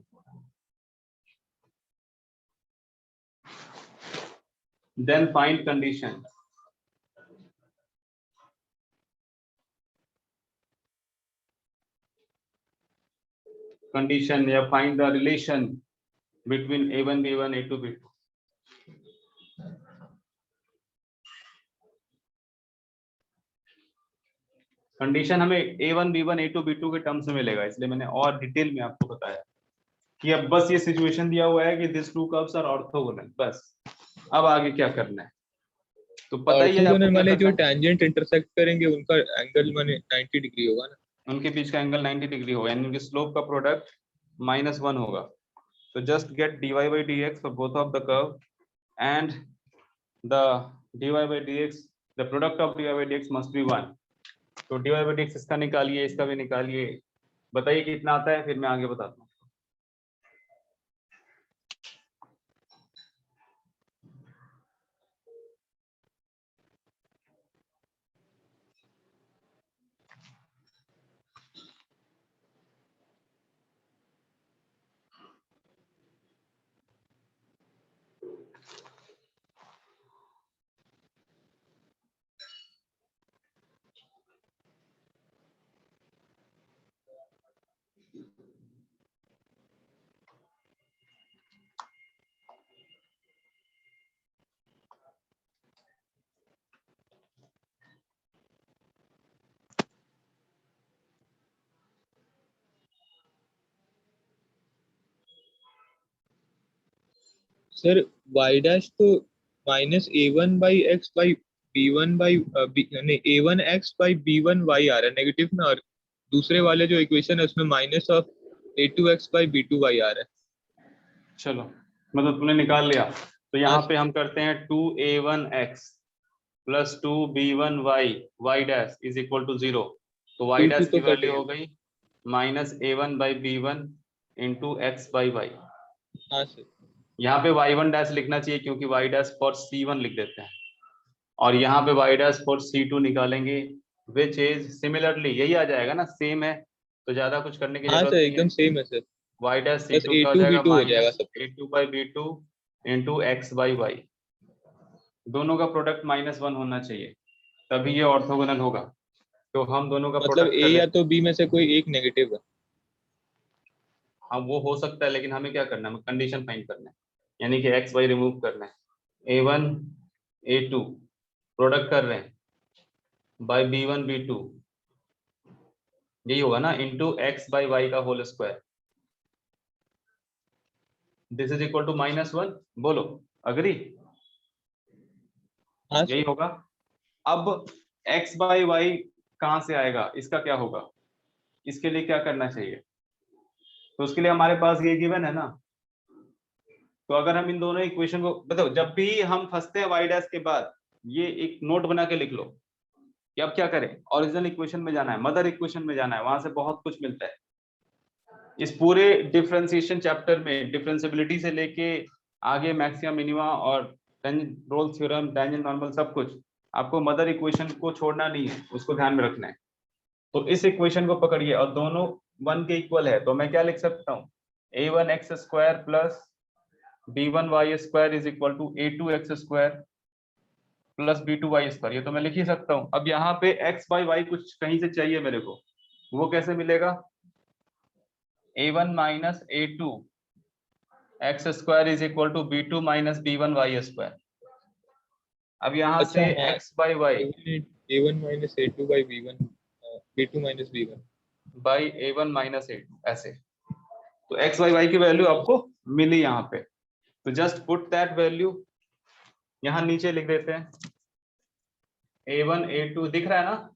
S1: then find condition. Condition या find the relation between a1 b1 a2 b2। Condition हमें a1 b1 a2 b2 के terms में मिलेगा, इसलिए मैंने और detail में आपको बताया। कि अब बस ये सिचुएशन दिया हुआ है कि this two curves are orthogonal, बस अब आगे क्या करना है तो पता ही है आपको
S2: ऑर्थोगोनल
S1: क्या
S2: वाले
S1: करना
S2: जो
S1: है।
S2: टेंजेंट इंटरसेक्ट करेंगे उनका एंगल माने 90 डिग्री होगा ना।
S1: उनके बीच का एंगल 90 डिग्री होगा, यानी उनके स्लोप का प्रोडक्ट -1 होगा। तो just get dy by dx for both of the curve and the dy by dx, the product of dy by dx must be 1। तो dy by dx इसका निकालिए, इसका भी निकालिए, बताइए कितना आता है, फिर मैं आगे बताता हूँ।
S2: सर y डैश तो -a1/x/b1 नहीं a1x/b1y आ रहा है नेगेटिव में, और दूसरे वाले जो इक्वेशन है उसमें -a2x/b2y आ रहा है।
S1: चलो मतलब तुमने निकाल लिया, तो यहाँ
S2: हाँ
S1: पे हम करते हैं 2a1x plus 2b1y y dash is equal to 0। तो y
S2: 2
S1: डैश
S2: तो
S1: की
S2: कट
S1: वैल्यू
S2: गया।
S1: हो गई -a1/b1 इंटू x/y।
S2: हाँ सर।
S1: यहाँ पे y1 डैश लिखना चाहिए क्योंकि y डैश फॉर c1 लिख देते हैं, और यहाँ पे y डैश फॉर c2 निकालेंगे, विच इज सिमिलरली यही आ जाएगा ना, सेम है तो ज्यादा कुछ करने की
S2: हाँ
S1: जरूरत
S2: सर
S1: नहीं है।
S2: एकदम सेम है सर।
S1: y डैश
S2: बस
S1: c2 क्या हो
S2: a2
S1: जाएगा,
S2: b2 हो जाएगा सब कुछ।
S1: -a2/b2 into x/y। दोनों का प्रोडक्ट -1 होना चाहिए, तभी ये ऑर्थोगोनल होगा। तो हम दोनों का
S2: मतलब
S1: प्रोडक्ट
S2: a
S1: कर
S2: या
S1: लेते
S2: तो
S1: हैं।
S2: b में से कोई एक नेगेटिव है।
S1: हाँ वो हो सकता है, लेकिन हमें क्या करना है, कंडीशन फाइंड करना है, यानी कि x/y रिमूव करना है। a1 a2 प्रोडक्ट कर रहे हैं बाय b1 b2, यही होगा ना, इंटू x/y का whole square. This is equal to -1। बोलो अग्री,
S2: हाँ
S1: यही
S2: सर।
S1: होगा। अब x/y कहाँ से आएगा, इसका क्या होगा, इसके लिए क्या करना चाहिए, तो उसके लिए हमारे पास ये गिवन है ना। तो अगर हम इन दोनों इक्वेशन को बताओ, जब भी हम फंसते हैं y डैश के बाद, ये एक नोट बना के लिख लो कि अब क्या करें, ओरिजिनल इक्वेशन में जाना है, मदर इक्वेशन में जाना है, वहां से बहुत कुछ मिलता है। इस पूरे डिफरेंशिएशन चैप्टर में डिफरेंशिएबिलिटी से लेके आगे मैक्सिमा मिनिमा और रोल्स थ्योरम, टेंजेंट नॉर्मल, सब कुछ आपको मदर इक्वेशन को छोड़ना नहीं है, उसको ध्यान में रखना है। तो इस इक्वेशन को पकड़िए और दोनों 1 के इक्वल है, तो मैं क्या लिख सकता हूँ, a1x² plus b1y² is equal to a2x² plus b2y²। ये तो मैं लिख ही सकता हूँ। अब यहाँ पे x/y कुछ कहीं से चाहिए मेरे को, वो कैसे मिलेगा, a1 minus a2 x² is equal to b2 minus b1y²। अब यहाँ
S2: अच्छा
S1: से
S2: हाँ।
S1: x/y
S2: a1 minus a2/b1 b2 minus b1।
S1: By a1 minus a2 ऐसे। तो x/y की वैल्यू आपको मिली यहाँ पे, तो जस्ट पुट दैट वैल्यू यहाँ नीचे लिख देते हैं। a1 a2 दिख रहा है ना,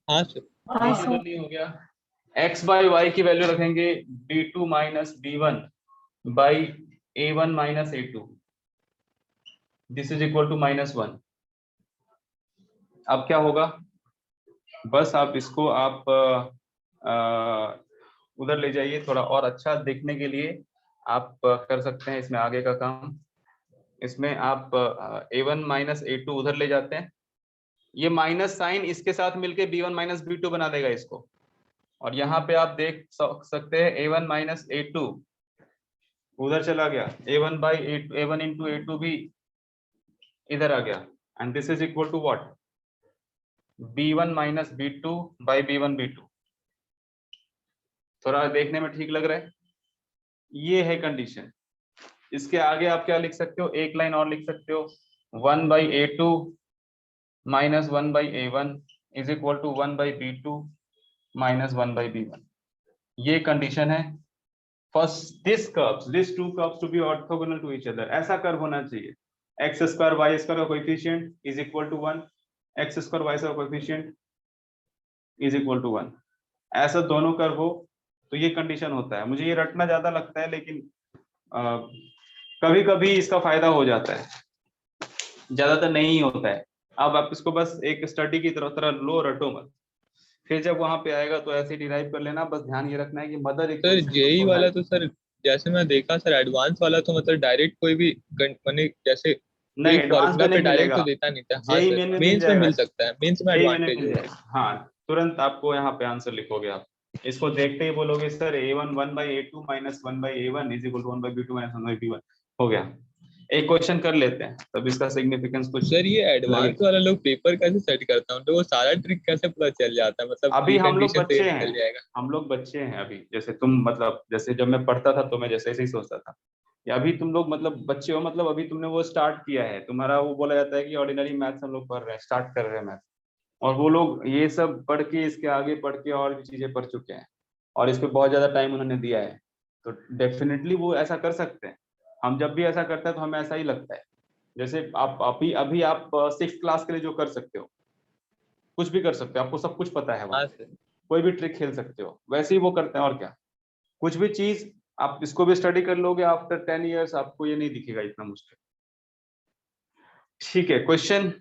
S2: हाँ सर।
S1: नहीं हो गया। x/y की वैल्यू रखेंगे b2 minus b1 by a1 minus a2, this is equal to -1। अब क्या होगा, बस आप इसको आप उधर ले जाइए, थोड़ा और अच्छा देखने के लिए आप कर सकते हैं इसमें आगे का काम। इसमें आप a1 माइनस a2 उधर ले जाते हैं, ये माइनस साइन इसके साथ मिलके b1 माइनस b2 बना देगा इसको, और यहाँ पे आप देख सकते हैं a1 माइनस a2 उधर चला गया, a1 by a1 into a2 भी इधर आ गया, and this is equal to what, b1 minus b2 by b1 b2। थोड़ा देखने में ठीक लग रहा है, ये है कंडीशन। इसके आगे आप क्या लिख सकते हो, एक लाइन और लिख सकते हो, 1/a2 minus 1/a1 is equal to 1/b2 minus 1/b1। ये कंडीशन है first this curves, this two curves to be orthogonal to each other, ऐसा कर्व होना चाहिए। एक्स स्क्वायर वाई स्क्वायर का coefficient is equal to 1, x square y square का coefficient is equal to 1, ऐसा दोनों curve हो तो ये कंडीशन होता है। मुझे ये रटना ज्यादा लगता है, लेकिन कभी कभी इसका फायदा हो जाता है, ज्यादातर नहीं होता है। अब आप इसको बस एक स्टडी की तरह लो, रटो मत, फिर जब वहां पे आएगा तो ऐसे डिराइव कर लेना। बस ध्यान ये रखना है कि मदर
S2: सर
S1: इक्वेशन
S2: जेई
S1: को
S2: वाला
S1: help-
S2: तो सर जैसे मैं देखा सर, एडवांस वाला तो मतलब डायरेक्ट कोई भी मैंने जैसे
S1: नहीं,
S2: कोई
S1: एडवांस
S2: फॉर्मूला
S1: में
S2: पे
S1: नहीं
S2: डायरेक्ट
S1: मिलेगा,
S2: तो देता नहीं था। हाँ
S1: जेई
S2: सर,
S1: मेन में मिल
S2: मेंस में
S1: जाएगा,
S2: मिल सकता है, मेंस में
S1: जेई में
S2: एडवांटेज
S1: मिल
S2: है।
S1: जाएगा। हाँ, तुरंत आपको यहाँ पे आंसर लिखोगे आप, इसको देखते ही बोलोगे sir a1 1/a2 minus 1/a1 is equal to 1/b2 minus 1/b1, हो गया। एक क्वेश्चन कर लेते हैं, तब इसका सिग्निफिकेंस कुछ
S2: सर ये
S1: लगे।
S2: एडवांस वाला लोग पेपर कैसे सेट करता है, उनको वो सारा ट्रिक कैसे पता चल जाता है, मतलब
S1: अभी
S2: ये
S1: हम लोग
S2: कंडीशन तो ये
S1: बच्चे हैं,
S2: निकल जाएगा।
S1: हम लोग बच्चे हैं अभी, जैसे तुम, मतलब जैसे जब मैं पढ़ता था तो मैं जैसे ऐसे ही सोचता था, या अभी तुम लोग मतलब बच्चे हो, मतलब अभी तुमने वो स्टार्ट किया है, तुम्हारा वो बोला जाता है कि ऑर्डिनरी मैथ्स हम लोग पढ़ रहे हैं, स्टार्ट कर रहे हैं मैथ्स, और वो लोग ये सब पढ़ के, इसके आगे पढ़ के और भी चीजें पढ़ चुके हैं, और इस पे बहुत ज्यादा टाइम उन्होंने दिया है, तो डेफिनेटली वो ऐसा कर सकते हैं। हम जब भी ऐसा करते हैं तो हमें ऐसा ही लगता है, जैसे आप अभी अभी आप 6th क्लास के लिए जो कर सकते हो, कुछ भी कर सकते हो, आपको सब कुछ पता है वहां
S2: हाँ
S1: पे,
S2: सर।
S1: कोई भी ट्रिक खेल सकते हो, वैसे ही वो करते हैं। और क्या, कुछ भी चीज आप इसको भी स्टडी कर लोगे, आफ्टर 10 years आपको ये नहीं दिखेगा इतना मुश्किल। ठीक है, question,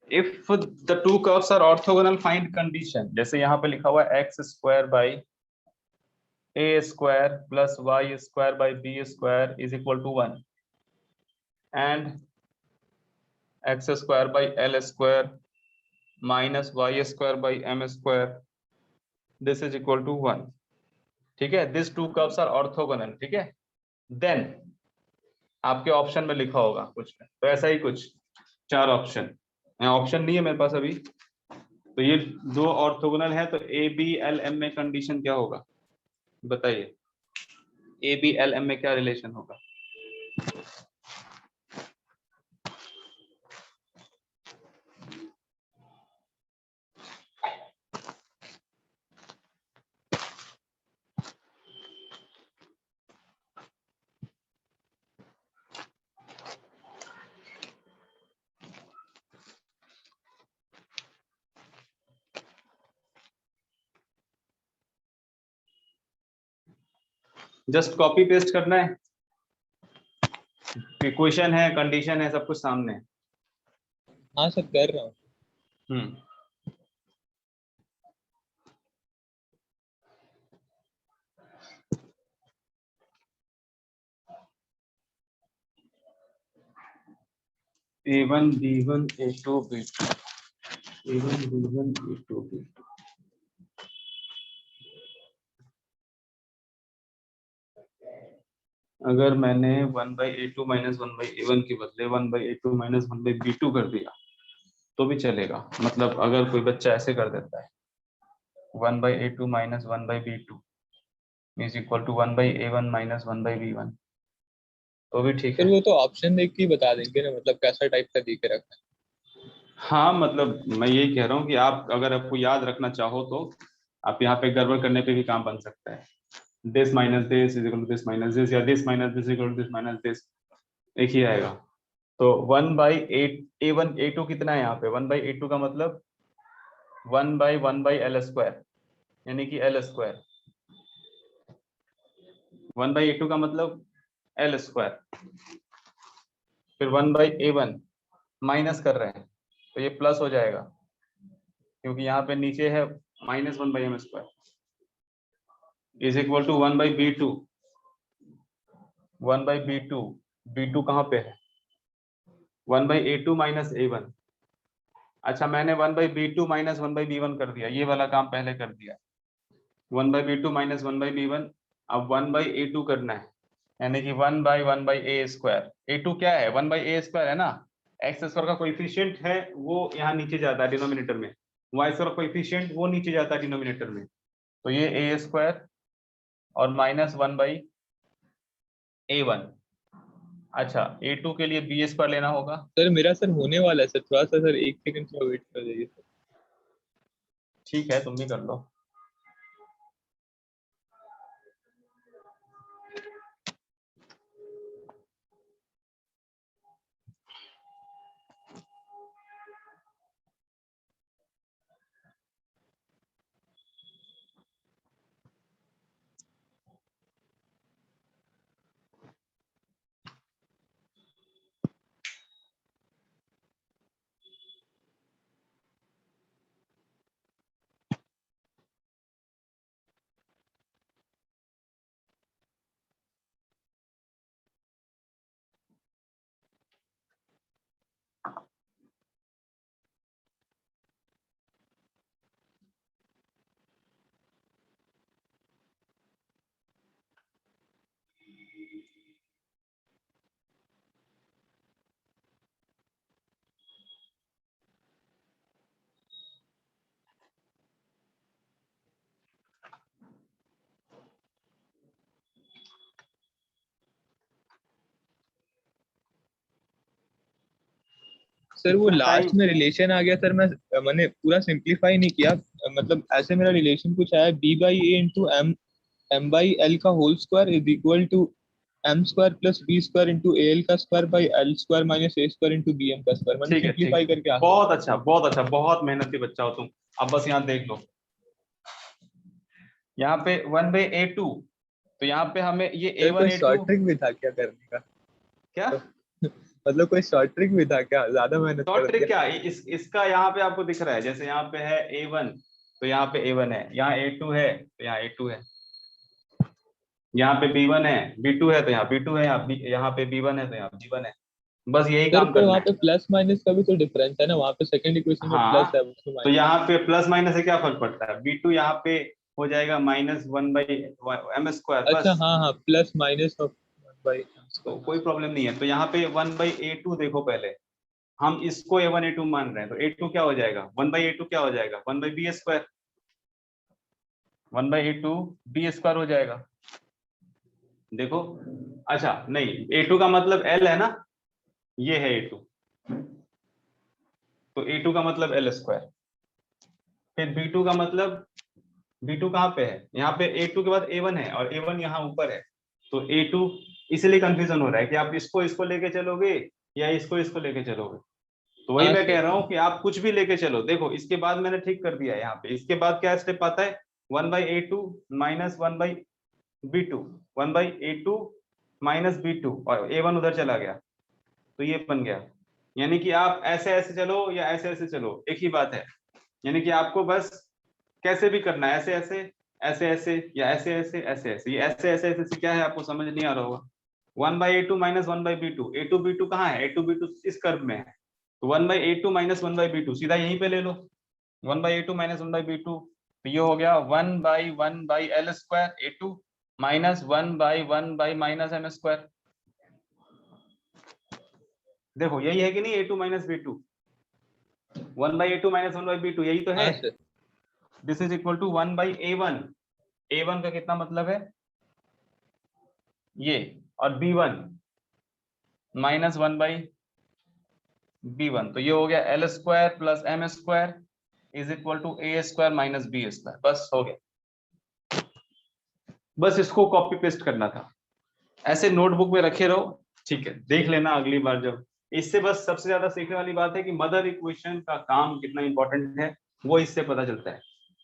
S1: if the two curves are orthogonal find condition, जैसे यहाँ पे लिखा हुआ है x square by a square plus y square by b square is equal to 1 and x square by l square minus y square by m square this is equal to 1। ठीक है, this two curves are orthogonal. ठीक है, then आपके option में लिखा होगा कुछ, तो ऐसा ही कुछ 4 ऑप्शन, ऑप्शन नहीं है मेरे पास अभी, तो ये दो ऑर्थोगोनल है, तो ए बी एल एम में कंडीशन क्या होगा बताइए, ए बी एल एम में क्या रिलेशन होगा। जस्ट कॉपी पेस्ट करना है, क्वेश्चन है, कंडीशन है, सब कुछ सामने है।
S2: हाँ सर कर रहा हूँ।
S1: हम्म, A1 B1 A2 B2, A1 B1 A2 B2। अगर मैंने 1/A2 माइनस 1/A1 के बदले 1/A2 माइनस 1/B2 कर दिया तो भी चलेगा, मतलब अगर कोई बच्चा ऐसे कर देता है 1/A2 minus 1/B2 is equal to 1/A1 minus 1/B1, तो भी ठीक
S2: सर
S1: है।
S2: वो तो ऑप्शन देख के ही बता देंगे ना, मतलब कैसा टाइप का दे के रखना
S1: हाँ, मतलब मैं यही कह रहा हूँ कि आप अगर आपको याद रखना चाहो तो आप यहाँ पे गड़बड़ करने पे भी काम बन सकता है। This minus this is equal to this minus this, या this minus this equal to this minus this, एक ही आएगा। तो 1/A1 A2 कितना है यहाँ पे, 1/A2 का मतलब 1/1/L स्क्वायर, यानी कि L स्क्वायर, 1/A2 का मतलब L स्क्वायर, फिर 1/A1 माइनस कर रहे हैं तो ये प्लस हो जाएगा, क्योंकि यहाँ पे नीचे है minus 1/M square is equal to 1/B2, 1/B2, B2 कहाँ पे है, 1/A2 माइनस A1। अच्छा, मैंने 1/B2 माइनस 1/B1 कर दिया, ये वाला काम पहले कर दिया, 1/B2 माइनस 1/B1, अब 1/A2 करना है, यानी कि 1/1/A स्क्वायर, A2 क्या है, 1/A स्क्वायर है ना, एक्स स्क्वायर का कोएफिशिएंट है वो यहाँ नीचे जाता है डिनोमिनेटर में, वाई स्क्वायर का कोएफिशिएंट वो नीचे जाता है डिनोमिनेटर में, तो ये A स्क्वायर और माइनस 1/A1। अच्छा, A2 के लिए B स्क्वायर लेना होगा।
S2: सर मेरा सर होने वाला है सर, थोड़ा सा सर एक सेकंड थोड़ा वेट कर जाइए सर।
S1: ठीक है, तुम भी कर लो।
S2: सर वो
S1: इतना
S2: लास्ट
S1: टाइम।
S2: में रिलेशन आ गया सर, मैंने पूरा सिंप्लीफाई नहीं किया। मतलब ऐसे मेरा रिलेशन कुछ आया, b by a into m m by l का whole square is equal to m square plus b square into a l का square by l square minus a square into b m का square. मैंने
S1: ठीक है, ठीक
S2: simplify
S1: है,
S2: करके answer.
S1: बहुत अच्छा, बहुत अच्छा, बहुत मेहनती बच्चा हो तुम। अब बस यहाँ देख लो, यहाँ पे 1/A2, तो यहाँ पे हमें ये
S2: सर
S1: A1
S2: कोई
S1: A2
S2: शॉर्ट ट्रिक भी था क्या करने का?
S1: क्या
S2: मतलब कोई शॉर्ट ट्रिक भी था क्या, ज्यादा मेहनत
S1: शॉर्ट
S2: कर
S1: ट्रिक
S2: दिया?
S1: क्या, इसका यहाँ पे आपको दिख रहा है, जैसे यहाँ पे है A1, तो यहाँ पे A1 है, यहाँ A2 है तो यहाँ A2 है, यहाँ पे B1 है, B2 है तो यहाँ B2 है, यहाँ पे B1 है तो यहाँ B1 है। बस यही
S2: सर
S1: काम
S2: पर
S1: करना
S2: वहाँ
S1: है।
S2: पे प्लस माइनस का भी तो डिफरेंस है ना, वहाँ पे सेकंड इक्वेशन में प्लस
S1: हाँ,
S2: है उसमें
S1: तो
S2: माइनस।
S1: यहाँ पे प्लस माइनस से क्या फर्क पड़ता है, B2 यहाँ पे हो जाएगा -1/m²,
S2: अच्छा
S1: बस।
S2: हाँ हाँ, plus minus of one by m
S1: तो
S2: स्क्वायर।
S1: कोई प्रॉब्लम नहीं है। तो यहाँ पे 1/A2 देखो, पहले हम इसको A1 A2 मान रहे हैं, तो A2 क्या हो जाएगा, 1/A2 क्या हो जाएगा, 1/B², 1/A2 B² हो जाएगा। देखो, अच्छा नहीं, A2 का मतलब L है ना, ये है A2, तो A2 का मतलब L²। फिर B2 का मतलब, B2 कहाँ पे है, यहाँ पे A2 के बाद A1 है और A1 यहाँ ऊपर है, तो A2, इसलिए कंफ्यूजन हो रहा है कि आप इसको इसको लेके चलोगे या इसको इसको लेके चलोगे। तो वही
S2: हाँ
S1: मैं कह
S2: सर।
S1: रहा हूँ कि आप कुछ भी लेके चलो। देखो, इसके बाद मैंने ठीक कर दिया है, यहाँ पे इसके बाद क्या स्टेप आता है, 1/A2 minus 1/B2, 1/A2 minus B2, और A1 उधर चला गया, तो ये बन गया। यानी कि आप ऐसे ऐसे चलो या ऐसे ऐसे चलो, एक ही बात है। यानी कि आपको बस कैसे भी करना है, ऐसे ऐसे, ऐसे ऐसे, या ऐसे ऐसे, ऐसे ऐसे, ये ऐसे ऐसे ऐसे से क्या है आपको समझ नहीं आ रहा होगा। 1/A2 minus 1/B2, A2 B2 कहाँ है, A2 B2 इस कर्व में है, तो 1/A2 माइनस 1/B2 सीधा यहीं पे ले लो, 1/A2 माइनस 1/B2, तो ये हो गया 1/1/L² A2 minus 1/1 minus M²। देखो यही है कि नहीं, A2 minus B2, 1/A2 minus 1/B2, यही तो है।
S2: हाँ sir.
S1: This is equal to 1/A1, A1 का कितना मतलब है ये, और B1 माइनस 1/B1, तो ये हो गया L² plus M² is equal to A² minus B², बस हो गया। बस इसको कॉपी पेस्ट करना था, ऐसे नोटबुक में रखे रहो, ठीक है, देख लेना अगली बार जब। इससे बस सबसे ज्यादा सीखने वाली बात है कि मदर इक्वेशन का काम कितना इंपॉर्टेंट है, वो इससे पता चलता है।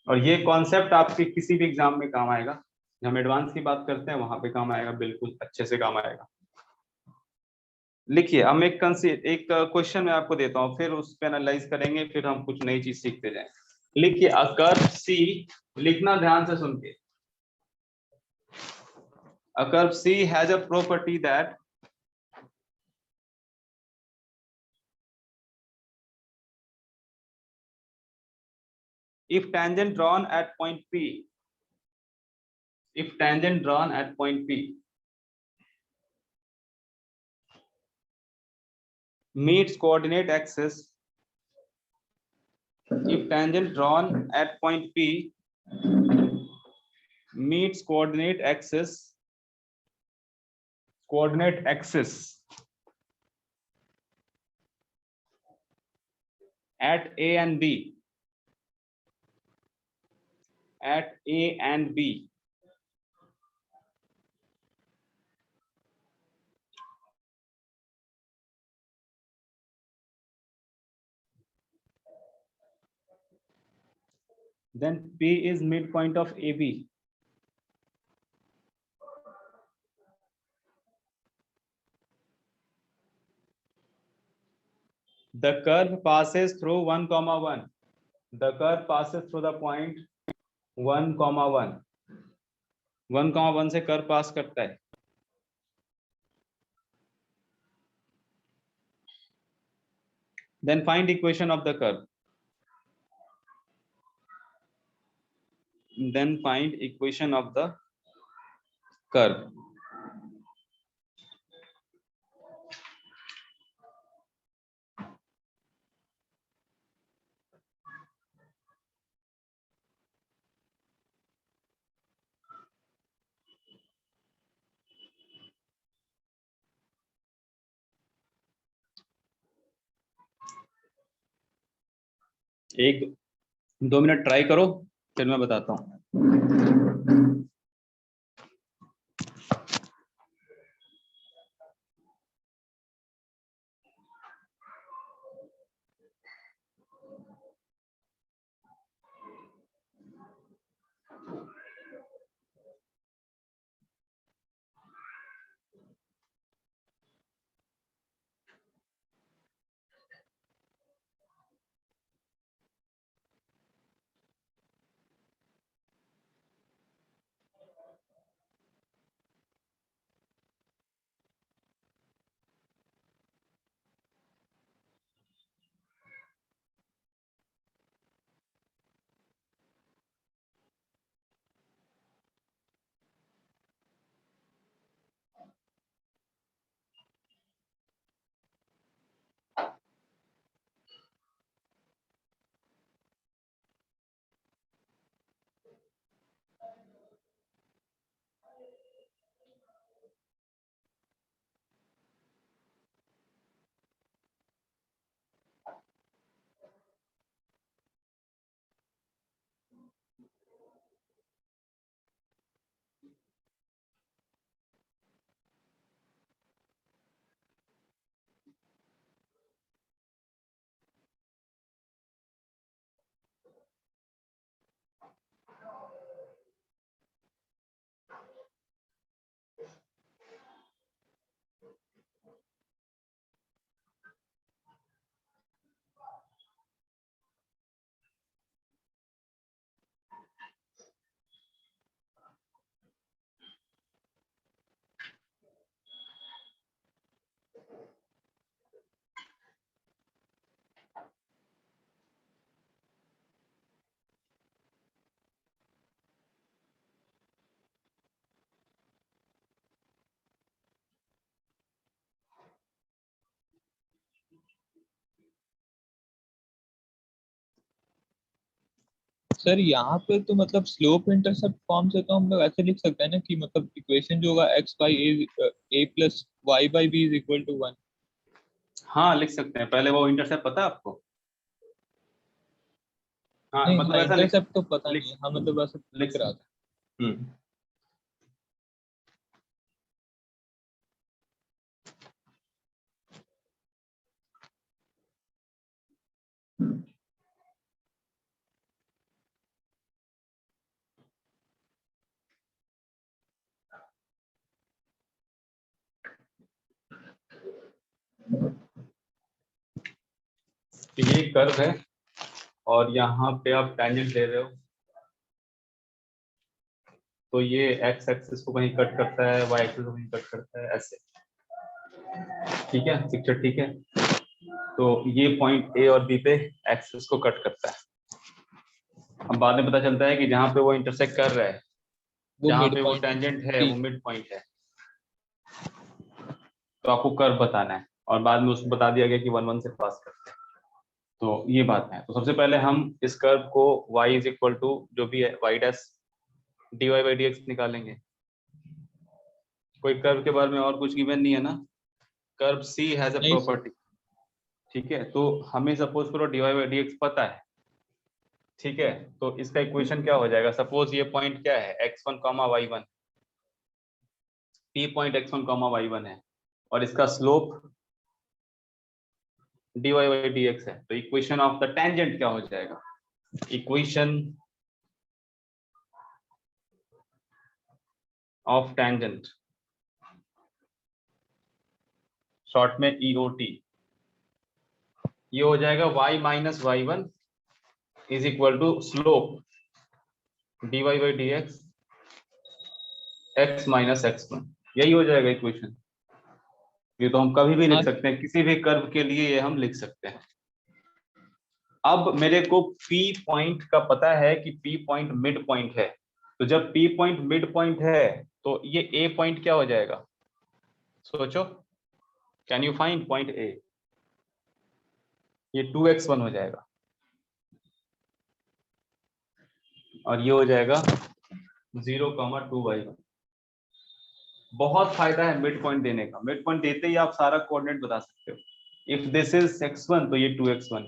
S1: और ये कॉन्सेप्ट आपके किसी भी एग्जाम में काम आएगा, जब हम एडवांस की बात करते हैं वहां पे काम आएगा, बिल्कुल अच्छे से काम आएगा। लिखिए, हम एक क्वेश्चन मैं आपको देता हूँ, फिर उस पर एनालाइज करेंगे, फिर हम कुछ नई चीज सीखते जाएं। लिखिए, अ कर्व सी, लिखना ध्यान से सुन के, a curve C has a property that if tangent drawn at point P, if tangent drawn at point P meets coordinate axis, if tangent drawn at point P meets coordinate axis at A and B, at A and B, then P is midpoint of AB. The curve passes through 1, 1. The curve passes through the point 1, 1. 1, 1 से curve pass करता है। Then find equation of the curve. Then find equation of the curve. एक 2 minute try करो, फिर मैं बताता हूँ।
S2: Sir यहाँ पे तो मतलब स्लोप इंटरसेप्ट फॉर्म से तो हम लोग ऐसे लिख सकते हैं ना कि मतलब इक्वेशन जो होगा x by a plus y by b is equal to 1।
S1: हाँ लिख सकते हैं, पहले वो इंटरसेप्ट पता है आपको? हाँ
S2: नहीं,
S1: मतलब
S2: हाँ
S1: ऐसा लिख
S2: इंटरसेप्ट तो पता
S1: लिख
S2: नहीं है, हाँ मतलब ऐसा
S1: लिख
S2: लिख रहा था।
S1: सकते। हम्म। तो ये कर्व है और यहाँ पे आप टेंजेंट ले रहे हो, तो ये एक्स एक्सिस को कहीं कट करता है, वाई एक्सिस को कहीं कट करता है, ऐसे। ठीक है, पिक्चर ठीक है। तो ये पॉइंट ए और बी पे एक्सिस को कट करता है। अब बाद में पता चलता है कि जहाँ पे वो इंटरसेक्ट कर रहा है,
S2: वो
S1: जहाँ
S2: मिड
S1: पे वो
S2: पॉइंट
S1: टेंजेंट है,
S2: है।
S1: वो मिड पॉइंट है। तो आपको कर्व बताना है और बाद में उसको बता दिया गया कि 1 1 से पास करते हैं। तो ये बात है। तो सबसे पहले हम इस कर्व को y इज इक्वल टू जो भी है y dash dy by d x निकालेंगे। कोई कर्व के बारे में और कुछ गिवन नहीं है ना? कर्व C हैज अ
S2: नहीं सर।
S1: प्रॉपर्टी। ठीक है, तो हमें सपोज करो dy बाई डी एक्स पता है। ठीक है, तो इसका इक्वेशन क्या हो जाएगा? सपोज ये पॉइंट क्या है, x1 comma y1, P point x1 comma y1 है और इसका slope dy by d x है। तो इक्वेशन ऑफ द टेंजेंट क्या हो जाएगा? इक्वेशन ऑफ टेंजेंट, शॉर्ट में EOT, ये हो जाएगा y minus y one is equal to slope dy by d x x minus x1। यही हो जाएगा इक्वेशन। ये तो हम कभी भी लिख
S2: हाँ
S1: सकते हैं, किसी भी कर्व के लिए ये हम लिख सकते हैं। अब मेरे को P पॉइंट का पता है कि P पॉइंट मिड पॉइंट है। तो जब P पॉइंट मिड पॉइंट है तो ये A पॉइंट क्या हो जाएगा? सोचो, can you find point A? ये 2x1 हो जाएगा और ये हो जाएगा 0,2y1। बहुत फायदा है मिड पॉइंट देने का। मिड पॉइंट देते ही आप सारा कोऑर्डिनेट बता सकते हो। इफ दिस इज x1 तो ये 2x1,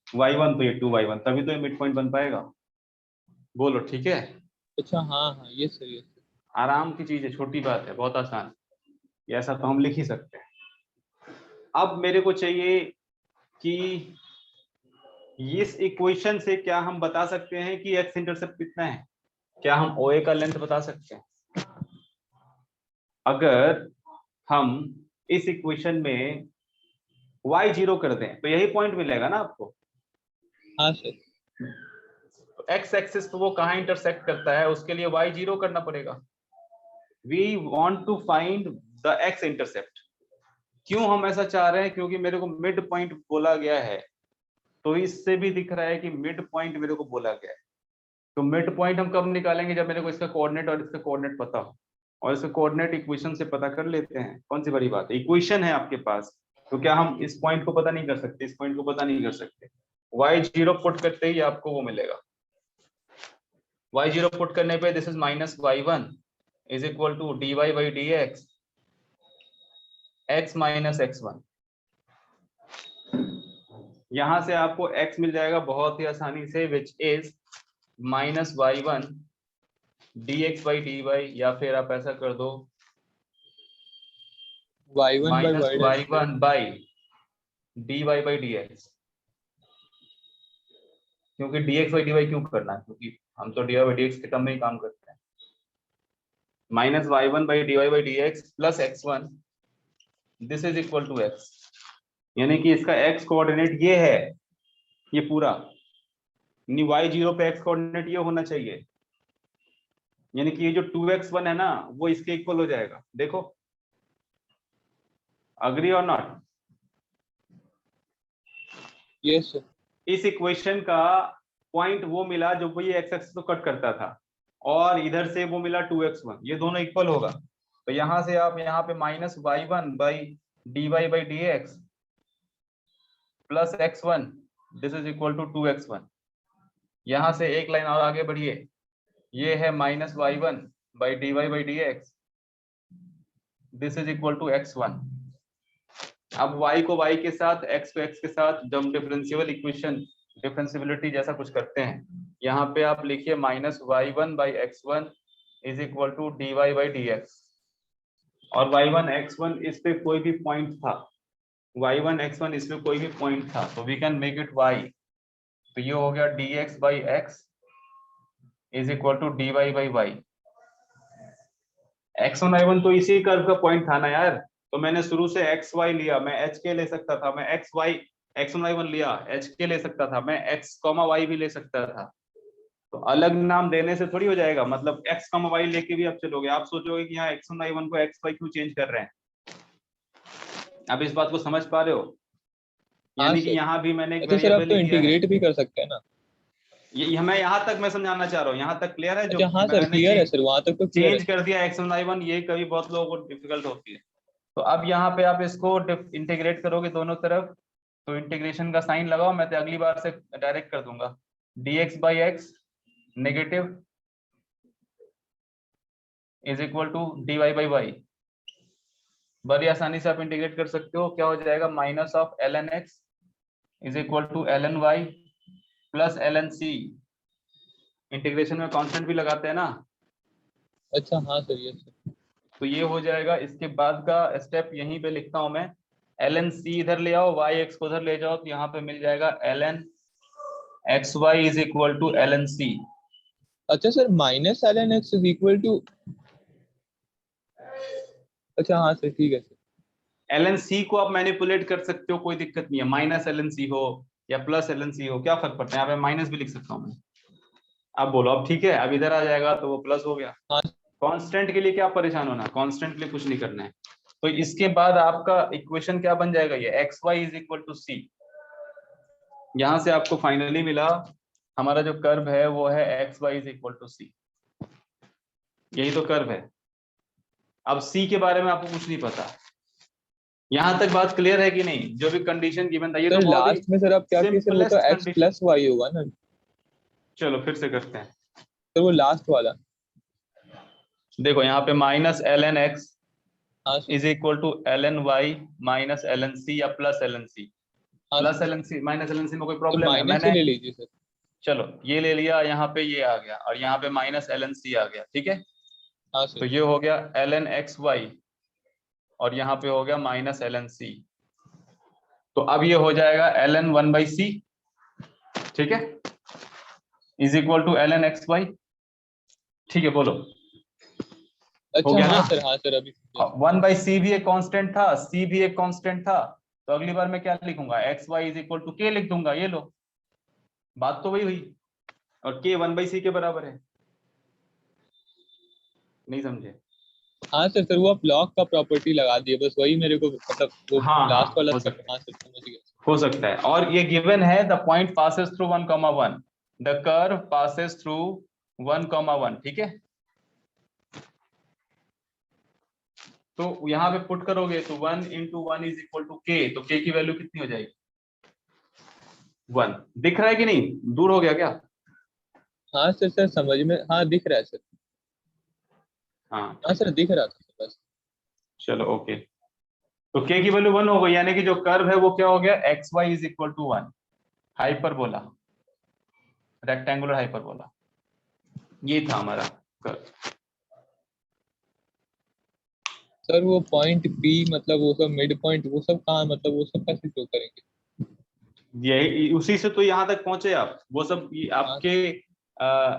S1: y1 तो ये 2y1, तभी तो ये मिड पॉइंट बन पाएगा। बोलो ठीक है।
S2: अच्छा हाँ हाँ ये सही है।
S1: आराम की चीज है, छोटी बात है, बहुत आसान। ये ऐसा तो हम लिख ही सकते हैं। अब मेरे को चाहिए कि इस इक्वेशन से क्या हम बता सकते हैं कि एक्स इंटरसेप्ट कितना है? क्या हम ओए का लेंथ बता सकते हैं? अगर हम इस इक्वेशन में y जीरो कर दें तो यही पॉइंट मिलेगा ना आपको।
S2: हाँ सर।
S1: तो एक्स एक्सिस पे वो कहाँ इंटरसेक्ट करता है, उसके लिए y जीरो करना पड़ेगा। We want to find the x intercept. क्यों हम ऐसा चाह रहे हैं? क्योंकि मेरे को मिड पॉइंट बोला गया है, तो इससे भी दिख रहा है कि मिड पॉइंट मेरे को बोला गया है। तो मिड पॉइंट हम कब निकालेंगे? जब मेरे को इसका कोऑर्डिनेट और इसका कोऑर्डिनेट पता हो, और इसका कोऑर्डिनेट इक्वेशन से पता कर लेते हैं। कौन सी बड़ी बात है, इक्वेशन है आपके पास, तो क्या हम इस पॉइंट को पता नहीं कर सकते? इस पॉइंट को पता नहीं कर सकते। y0 पुट करते ही आपको वो मिलेगा। y0 पुट करने पे this is minus y1 is equal to dy by dx x minus x1। यहां से आपको x मिल जाएगा बहुत ही आसानी से, which is minus y1 dx by dy, या फिर आप ऐसा कर दो
S2: y1 by
S1: minus
S2: y dash।
S1: y1 by dy by dx। क्योंकि dx बाई dy क्यों करना है? क्योंकि हम तो dy बाई dx के टर्म में ही काम करते हैं। Minus y1 by dy by dx plus x1 this is equal to x। यानी कि इसका x कोऑर्डिनेट ये है, ये पूरा y0 पे x कोऑर्डिनेट ये होना चाहिए। यानी कि ये जो 2x1 है ना, वो इसके इक्वल हो जाएगा। देखो, अग्री और नॉट?
S2: Yes sir.
S1: इस इक्वेशन का पॉइंट वो मिला जो वो ये एक्स एक्सिस को कट करता था, और इधर से वो मिला 2x1, ये दोनों इक्वल होगा। तो यहां से आप यहाँ पे minus y1 by dy by dx plus x1 this is equal to 2x1। यहां से एक लाइन और आगे बढ़िए, ये है minus y1 by dy by dx this is equal to x1। अब y को y के साथ, x को x के साथ, जब हम डिफरेंशियल इक्वेशन डिफरेंशियबिलिटी जैसा कुछ करते हैं, यहाँ पे आप लिखिए minus y1 by x1 is equal to dy by dx। और y1 x1 इस पे कोई भी पॉइंट था, y1 x1 इसमें कोई भी पॉइंट था, तो we can make it y। तो ये हो गया dx by x is equal to dy by y। x1 y1 तो इसी कर्व का पॉइंट था ना यार, तो मैंने शुरू से x y लिया, मैं h k ले सकता था, मैं x y x1 y1 लिया, h k ले सकता था, मैं x y भी ले सकता था। तो अलग नाम देने से थोड़ी हो जाएगा, मतलब x y लेके भी आप चलोगे, आप सोचोगे कि यहाँ x1 y1 को x y क्यों चेंज कर रहे हैं। आप इस बात को समझ पा रहे हो?
S2: हाँ
S1: यानी कि
S2: सर।
S1: यहाँ भी मैंने एक
S2: अच्छा सर, आप
S1: वेरिएबल
S2: तो
S1: ही दिया है।
S2: इंटीग्रेट भी कर सकते हैं ना।
S1: ये मैं यहाँ तक मैं समझाना चाह रहा हूँ, यहाँ तक क्लियर है? जो
S2: अच्छा हाँ सर,
S1: मैंने
S2: क्लियर है सर, वहां तक तो क्लियर है
S1: चेंज
S2: सर।
S1: कर दिया x1 y1, ये कभी बहुत लोगों को डिफिकल्ट होती है। तो अब यहाँ पे आप इसको इंटीग्रेट करोगे दोनों तरफ, तो इंटीग्रेशन का साइन लगाओ, मैं तो अगली बार से डायरेक्ट कर दूंगा। dx by x negative is equal to dy by y. बड़ी आसानी से आप इंटीग्रेट कर सकते हो, क्या हो जाएगा? Minus of ln x is equal to ln y plus ln c। Integration में कांस्टेंट भी लगाते हैं ना,
S2: अच्छा हाँ सर, यस सर।
S1: तो ये हो जाएगा। इसके बाद का स्टेप यहीं पे लिखता हूं मैं, ln c इधर ले आओ, y x को उधर ले जाओ, तो यहाँ पे मिल जाएगा ln x y is equal to ln c।
S2: अच्छा sir, minus ln x is equal to. अच्छा हाँ सर, ठीक है सर।
S1: ln c को आप मैनिपुलेट कर सकते हो, कोई दिक्कत नहीं है, माइनस ln c हो या प्लस ln c हो, क्या फर्क पड़ता है? यहाँ पे माइनस भी लिख सकता हूँ मैं। अब बोलो, अब ठीक है? अब इधर आ जाएगा तो वो प्लस हो गया।
S2: हाँ
S1: कांस्टेंट के लिए क्या परेशान होना, कांस्टेंट के लिए कुछ नहीं करना है। तो इसके बाद आपका इक्वेशन क्या बन जाएगा? ये x y is equal to c. यहां से आपको फाइनली मिला हमारा जो कर्व है वो है x y is equal to c. यही तो कर्व है। अब सी के बारे में आपको कुछ नहीं पता। यहां तक बात क्लियर है कि नहीं? जो भी कंडीशन गिवन था, ये तो
S2: सर,
S1: बहुत ही
S2: लास्ट में सर आप क्या किए सर, वो तो
S1: simplest
S2: x
S1: condition.
S2: Plus y होगा ना।
S1: चलो फिर से करते हैं।
S2: सर वो लास्ट वाला।
S1: देखो यहाँ पे माइनस ln x
S2: हाँ sir.
S1: Is equal to ln y minus ln c या प्लस ln c।
S2: हाँ
S1: plus
S2: sir,
S1: l n c minus l n c में कोई
S2: तो
S1: प्रॉब्लम है?
S2: माइनस ही
S1: मैंने
S2: ले लीजिए सर।
S1: चलो ये ले लिया, यहाँ पे ये आ गया और यहाँ पे माइनस एलएनसी आ गया, ठीक है।
S2: हाँ
S1: तो
S2: सर।
S1: ये हो गया ln xy और यहाँ पे हो गया माइनस ln c। तो अब ये हो जाएगा ln 1/c, ठीक है, is equal to ln xy। ठीक है, बोलो, हो
S2: अच्छा
S1: गया
S2: हाँ
S1: ना?
S2: सर, हाँ सर, अभी समझा सर।
S1: 1/c भी एक कांस्टेंट था, c भी एक कांस्टेंट था, तो अगली बार मैं क्या लिखूंगा, xy is equal to k लिख दूंगा। ये लो, बात तो वही हुई, और k 1/c के बराबर है। नहीं समझे?
S2: हाँ सर, सर वो आप लॉग का प्रॉपर्टी लगा दिए, बस वही मेरे को मतलब वो
S1: हाँ हाँ,
S2: लास्ट वाला
S1: हो
S2: स्टेप।
S1: सकता
S2: हाँ
S1: है,
S2: सर, समझ गया।
S1: हो सकता है। और ये गिवन है the point passes through 1,1, the curve passes through 1,1, ठीक है। तो यहाँ पे पुट करोगे तो 1 into 1 is equal to k, तो k की वैल्यू कितनी हो जाएगी? 1। दिख रहा है कि नहीं, दूर हो गया क्या?
S2: हाँ सर, सर समझ में, हाँ दिख रहा है सर।
S1: हाँ
S2: हाँ
S1: ठीक
S2: सर,
S1: है,
S2: दिख रहा था सर बस।
S1: चलो ओके। तो k की वैल्यू 1 हो गई, यानी कि जो कर्व है वो क्या हो गया, xy is equal to 1, hyperbola, rectangular hyperbola. ये था हमारा कर्व।
S2: सर वो पॉइंट पी मतलब वो सब मिड पॉइंट वो सब कहाँ, मतलब वो सब कैसे शो करेंगे?
S1: यही, उसी से तो यहाँ तक पहुंचे आप, वो सब ये
S2: हाँ
S1: आपके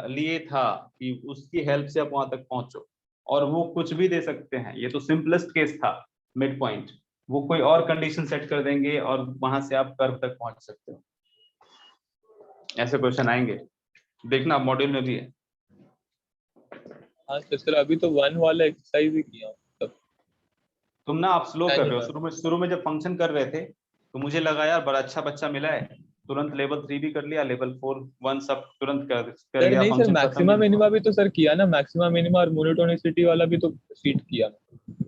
S1: लिए था कि उसकी हेल्प से आप वहां तक पहुंचो। और वो कुछ भी दे सकते हैं, ये तो सिंपलेस्ट केस था मिड पॉइंट। वो कोई और कंडीशन सेट कर देंगे और वहां से आप कर्व तक पहुंच सकते हो। ऐसे क्वेश्चन आएंगे, देखना मॉड्यूल में भी है।
S2: हाँ सर, सर अभी तो वन वाला एक्सरसाइज ही किया हूँ मतलब।
S1: तुम ना आप स्लो कर रहे हो,
S2: टेंजेंट।
S1: शुरू में जब फंक्शन कर रहे थे तो मुझे लगा यार बड़ा अच्छा बच्चा मिला है, तुरंत लेवल 3 भी कर लिया, लेवल 4 1 सब तुरंत कर
S2: सर
S1: लिया,
S2: नहीं सर,
S1: फंक्शन खत्म भी
S2: मैक्सिमा
S1: नहीं हुआ।
S2: मिनिमा भी तो सर किया ना, मैक्सिमा मिनिमा और मोनोटोनिसिटी वाला भी तो सीट किया।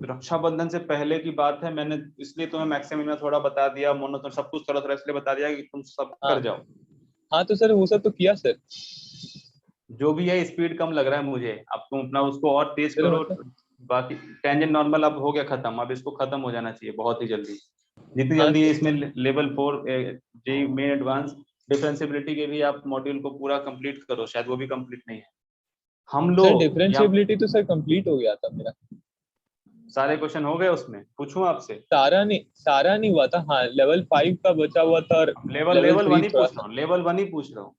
S1: रक्षाबंधन से पहले की बात है, मैंने इसलिए तुम्हें मैक्सिमम में थोड़ा बता दिया, मोनोटोन सब कुछ थोड़ा थोड़ा इसलिए बता दिया कि तुम सब
S2: हाँ।
S1: कर जाओ।
S2: हाँ तो सर वो सब तो किया सर।
S1: जो भी है स्पीड कम लग रहा है मुझे, अब तुम अपना उसको और तेज
S2: सर
S1: करो।
S2: मतलब।
S1: बाकी टेंजेंट नॉर्मल अब हो गया खत्म, अब इसको खत्म हो जाना चाहिए बहुत ही जल्दी, जितनी
S2: हाँ
S1: जल्दी
S2: सर।
S1: इसमें लेवल 4 जे मेन एडवांस डिफरेंशिएबिलिटी के भी आप मॉड्यूल को पूरा कंप्लीट करो, शायद वो भी कंप्लीट नहीं है। हम
S2: सर
S1: लोग यहाँ
S2: डिफरेंशिएबिलिटी तो सर कंप्लीट हो गया था मेरा।
S1: सारे क्वेश्चन हो गए, उसमें पूछूं आपसे?
S2: सारा नहीं हुआ था, हाँ लेवल 5 का बचा हुआ था और
S1: लेवल
S2: लेवल
S1: लेवल 1
S2: 3
S1: ही
S2: थोड़ा
S1: पूछ रहा
S2: सा।
S1: हूँ, लेवल 1 ही पूछ रहा हूँ,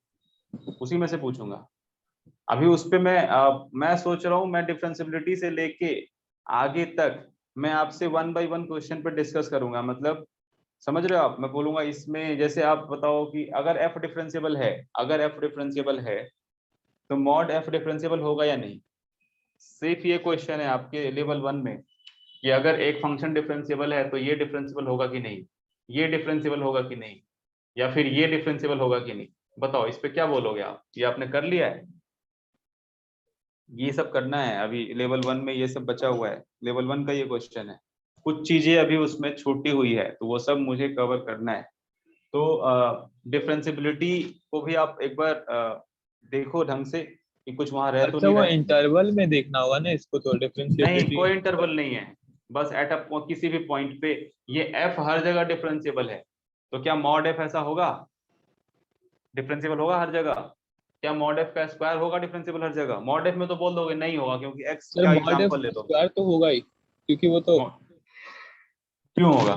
S1: उसी में से पूछूंगा। अभी उस पे मैं सोच रहा हूँ, मैं डिफरेंशिएबिलिटी से लेके आगे तक मैं आपसे 1 बाय 1 क्वेश्चन पे डिस्कस करूंगा। मतलब समझ रहे हो आप, मैं बोलूंगा इसमें जैसे आप बताओ कि अगर एफ डिफरेंशिएबल है, अगर एफ डिफरेंशिएबल है तो मॉड एफ डिफरेंशिएबल होगा या नहीं। सिर्फ ये क्वेश्चन है आपके लेवल 1 में कि अगर एक फंक्शन डिफरेंशिएबल है तो ये डिफरेंशिएबल होगा कि नहीं, ये डिफरेंशिएबल होगा कि नहीं, या फिर ये डिफरेंशिएबल होगा कि नहीं। बताओ इस पे क्या बोलोगे आप? ये आपने कर लिया है, ये सब करना है अभी लेवल 1 में, ये सब बचा हुआ है, लेवल 1 का ये क्वेश्चन है। कुछ चीजें अभी उसमें छूटी हुई है तो वो सब मुझे कवर करना है। तो डिफरेंशिएबिलिटी को भी आप एक बार देखो ढंग से कि कुछ वहां रह तो
S2: अच्छा
S1: नहीं
S2: वो
S1: रहा है।
S2: इंटरवल में देखना होगा ना इसको, तो
S1: नहीं,
S2: डिफरेंशिएबिलिटी
S1: कोई
S2: इंटरवल।
S1: इंटरवल नहीं है, बस एट अ किसी भी पॉइंट पे ये एफ हर जगह डिफरेंशिएबल है। तो क्या मॉड एफ ऐसा होगा, डिफरेंशिएबल होगा हर जगह? क्या मॉड एफ का स्क्वायर होगा डिफरेंशिएबल हर जगह? मॉड एफ में तो बोल दोगे नहीं होगा, क्योंकि एक्स
S2: सर
S1: का
S2: मॉड एफ
S1: एग्जांपल ले दो।
S2: स्क्वायर तो होगा ही, क्योंकि वो तो।
S1: क्यों होगा,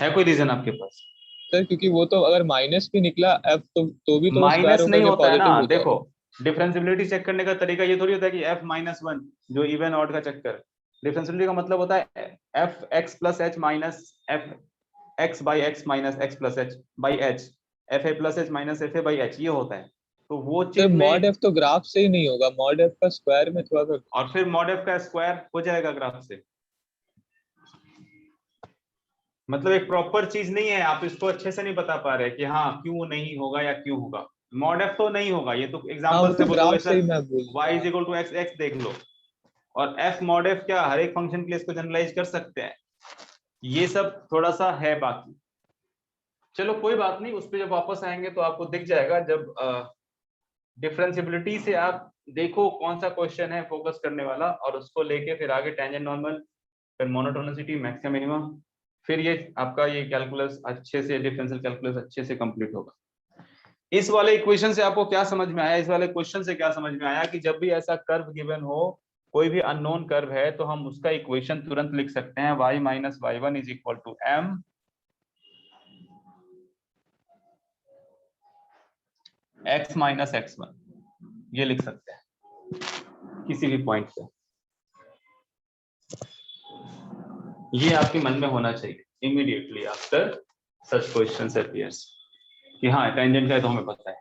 S1: है कोई रीजन आपके पास?
S2: सर क्योंकि वो तो अगर माइनस भी निकला एफ तो भी तो वो स्क्वायर
S1: माइनस
S2: होकर
S1: नहीं
S2: के
S1: होता है ना,
S2: पॉजिटिव हो
S1: देखो
S2: जाएगा।
S1: डिफरेंशिएबिलिटी चेक करने का तरीका ये थोड़ी होता है कि एफ माइनस 1 जो इवन ऑड का चक्कर। डिफरेंशिएबिलिटी का मतलब होता है F x plus h minus F x by x minus x plus H by H, F a plus h minus f a by H, ये होता है। तो वो
S2: सर
S1: चीज
S2: मॉड
S1: में,
S2: एफ तो ग्राफ से ही नहीं होगा, मॉड एफ का स्क्वायर में थोड़ा सा।
S1: और फिर मॉड एफ का स्क्वायर हो जाएगा ग्राफ से। मतलब एक प्रॉपर चीज नहीं है, आप इसको अच्छे से नहीं बता पा रहे कि हाँ क्यों नहीं होगा या क्यों होगा। मॉड एफ तो नहीं होगा, ये तो
S2: हाँ
S1: एग्जांपल
S2: वो
S1: से
S2: तो
S1: बोल दोगे
S2: ग्राफ से ही
S1: सर
S2: मैं बोल
S1: y
S2: रहा
S1: इज
S2: हूँ।
S1: इक्वल टू एक्स, एक्स देख लो। और एफ मॉड एफ क्या हर एक फंक्शन के लिए इसको जनरलाइज कर सकते हैं, ये सब थोड़ा सा है बाकी। चलो कोई बात नहीं, उस पर जब वापस आएंगे तो आपको दिख जाएगा। जब डिफरेंशिएबिलिटी से आप देखो कौन सा क्वेश्चन है फोकस करने वाला, और उसको लेके फिर आगे टेंजेंट नॉर्मल, फिर मोनोटोनिसिटी, मैक्सिमम मिनिमम, फिर ये आपका ये कैलकुलस अच्छे से, डिफरेंशियल कैलकुलस अच्छे से कंप्लीट होगा। इस वाले इक्वेशन से आपको क्या समझ में आया, इस वाले क्वेश्चन से क्या समझ में आया कि जब भी ऐसा कर्व गिवन हो, कोई भी अननोन कर्व है, तो हम उसका इक्वेशन तुरंत लिख सकते हैं, y minus y one is equal to m x minus x1, ये लिख सकते हैं किसी भी पॉइंट पे। ये आपके मन में होना चाहिए immediately after such question appears कि हाँ टेंजेंट का है तो हमें पता है।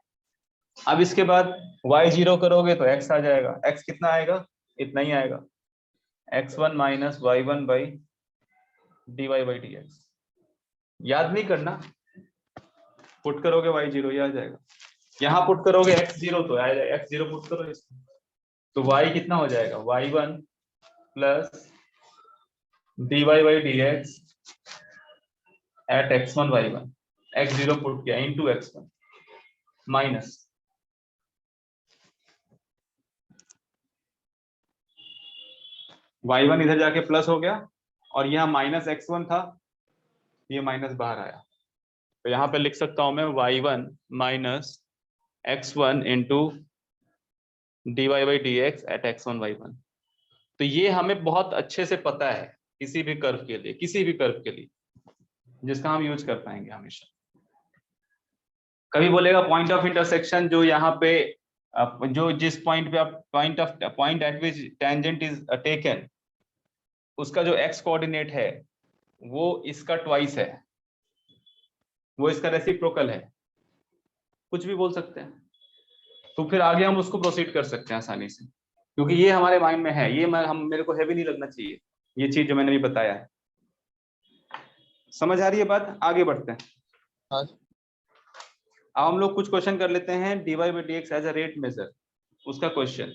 S1: अब इसके बाद y0 करोगे तो x आ जाएगा, x कितना आएगा, इतना ही आएगा, x1 minus y one by d y by d x. याद नहीं करना, पुट करोगे y0 ये आ जाएगा, यहाँ पुट करोगे x0 तो आ जाएगा, x0 पुट करो इसमें तो y कितना हो जाएगा, y1 plus d y by d x at x1 y1, x0 put किया इंटू x1 माइनस y1 इधर जाके प्लस हो गया और यहाँ माइनस x1 था, ये माइनस बाहर आया, तो यहाँ पे लिख सकता हूं मैं y1 minus x1 into d y by d x at x1 y1। तो ये हमें बहुत अच्छे से पता है किसी भी कर्व के लिए, किसी भी कर्व के लिए, जिसका हम यूज कर पाएंगे हमेशा। कभी बोलेगा पॉइंट ऑफ इंटरसेक्शन, जो यहाँ पे जो जिस पॉइंट पे आप point eight which tangent is taken, उसका जो एक्स कोऑर्डिनेट है वो इसका ट्वाइस है, वो इसका रेसिप्रोकल है, कुछ भी बोल सकते हैं। तो फिर आगे हम उसको प्रोसीड कर सकते हैं आसानी से, क्योंकि ये हमारे माइंड में है, ये हम मेरे को हैवी नहीं लगना चाहिए ये चीज जो मैंने भी बताया है। समझ आ रही है बात, आगे बढ़ते हैं।
S2: हाँ।
S1: अब हम लोग कुछ क्वेश्चन कर लेते हैं, dy by dx as a rate measure, उसका क्वेश्चन,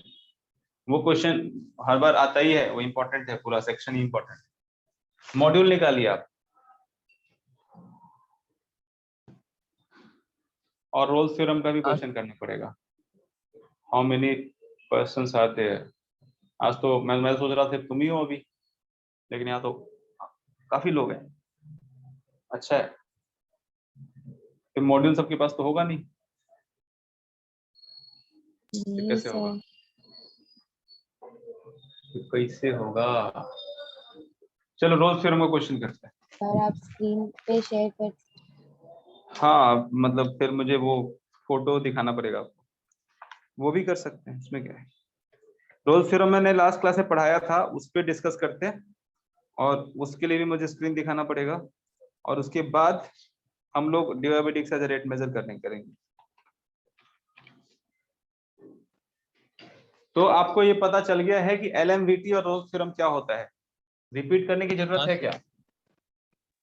S1: वो क्वेश्चन हर बार आता ही है, वो इंपॉर्टेंट है, पूरा सेक्शन ही इंपॉर्टेंट है। मॉड्यूल निकालिए आप और रोल्स थ्योरम का भी क्वेश्चन करना पड़ेगा। How many persons are there, आज तो मैं सोच रहा था तुम ही हो अभी, लेकिन यहाँ तो काफी लोग हैं। अच्छा है, फिर मॉड्यूल सबके पास तो होगा नहीं, तो कैसे होगा, तो कैसे होगा। चलो रोल्स थ्योरम का क्वेश्चन करते हैं।
S3: सर आप स्क्रीन पे शेयर कर।
S1: हाँ मतलब फिर मुझे वो फोटो दिखाना पड़ेगा, वो भी कर सकते हैं, इसमें क्या है। रोल्स थ्योरम मैंने लास्ट क्लास में पढ़ाया था, उस पर डिस्कस करते हैं, और उसके लिए भी मुझे स्क्रीन दिखाना पड़ेगा, और उसके बाद हम लोग डिवाइडेड एज रेट मेजर करेंगे। तो आपको ये पता चल गया है कि एलएमवीटी और रोल्स थ्योरम क्या होता है, रिपीट करने की जरूरत है क्या?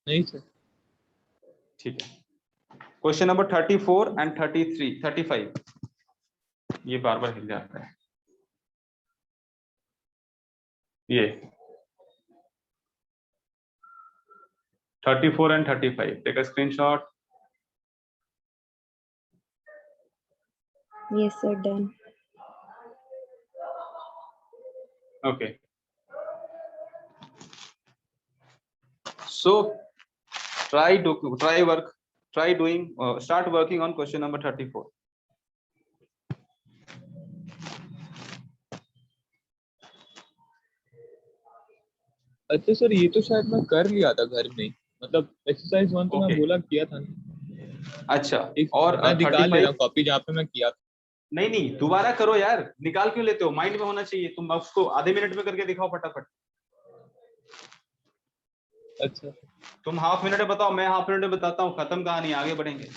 S2: नहीं सर।
S1: ठीक है, क्वेश्चन नंबर 34 एंड 33 35, ये बार बार हिल जाता है, ये 34 and 35, take a screenshot.
S3: Yes sir, done.
S1: Okay. So start working on question number 34.
S2: अच्छा सर, ये तो शायद मैं कर लिया था घर में, मतलब एक्सरसाइज 1 तो मैं बोला किया था।
S1: अच्छा,
S2: एक
S1: और
S2: मैं निकाल ले रहा
S1: 35
S2: हूँ कॉपी जहाँ पे मैं किया था।
S1: नहीं दोबारा करो यार, निकाल क्यों लेते हो, माइंड में होना चाहिए, तुम उसको आधे मिनट में करके दिखाओ फटाफट।
S2: अच्छा
S1: तुम हाफ मिनट में बताओ, मैं हाफ मिनट में बताता हूँ, खत्म कहानी, आगे बढ़ेंगे।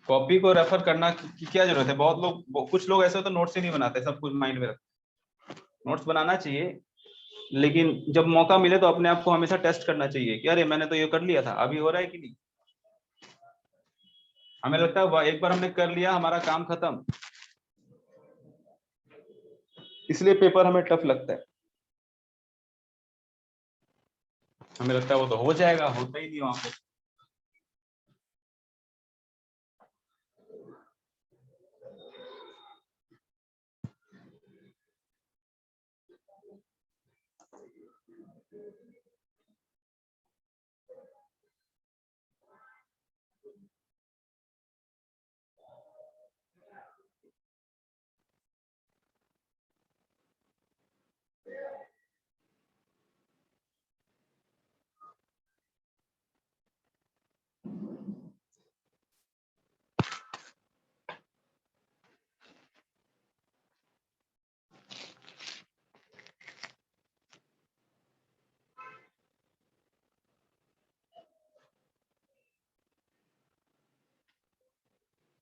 S1: कॉपी को रेफर करना की क्या जरूरत है, बहुत लोग, कुछ लोग ऐसे तो नोट्स ही नहीं बनाते, सब कुछ माइंड में रखते। नोट्स बनाना चाहिए, लेकिन जब मौका मिले तो अपने आप को हमेशा टेस्ट करना चाहिए कि अरे मैंने तो ये कर लिया था, अभी हो रहा है कि नहीं। हमें लगता है एक बार हमने कर लिया हमारा काम खत्म, इसलिए पेपर हमें टफ लगता है। हमें लगता है वो तो हो जाएगा, होता ही नहीं वहां पे।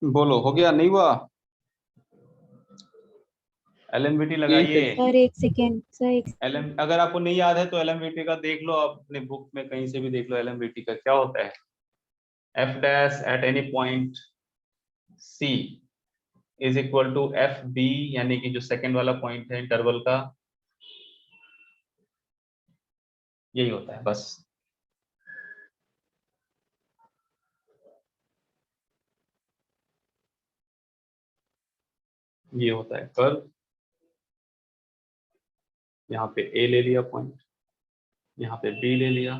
S1: बोलो, हो गया नहीं हुआ? LMVT लगाइए।
S3: सर एक सेकेंड सर, एक
S1: अगर आपको नहीं याद है तो LMVT का देख लो, आप अपने बुक में कहीं से भी देख लो। LMVT का क्या होता है? F dash at any point C is equal to FB, यानी कि जो सेकंड वाला पॉइंट है इंटरवल का, यही होता है बस। ये होता है कर्व। यहाँ पे A ले लिया पॉइंट, यहाँ पे B ले लिया।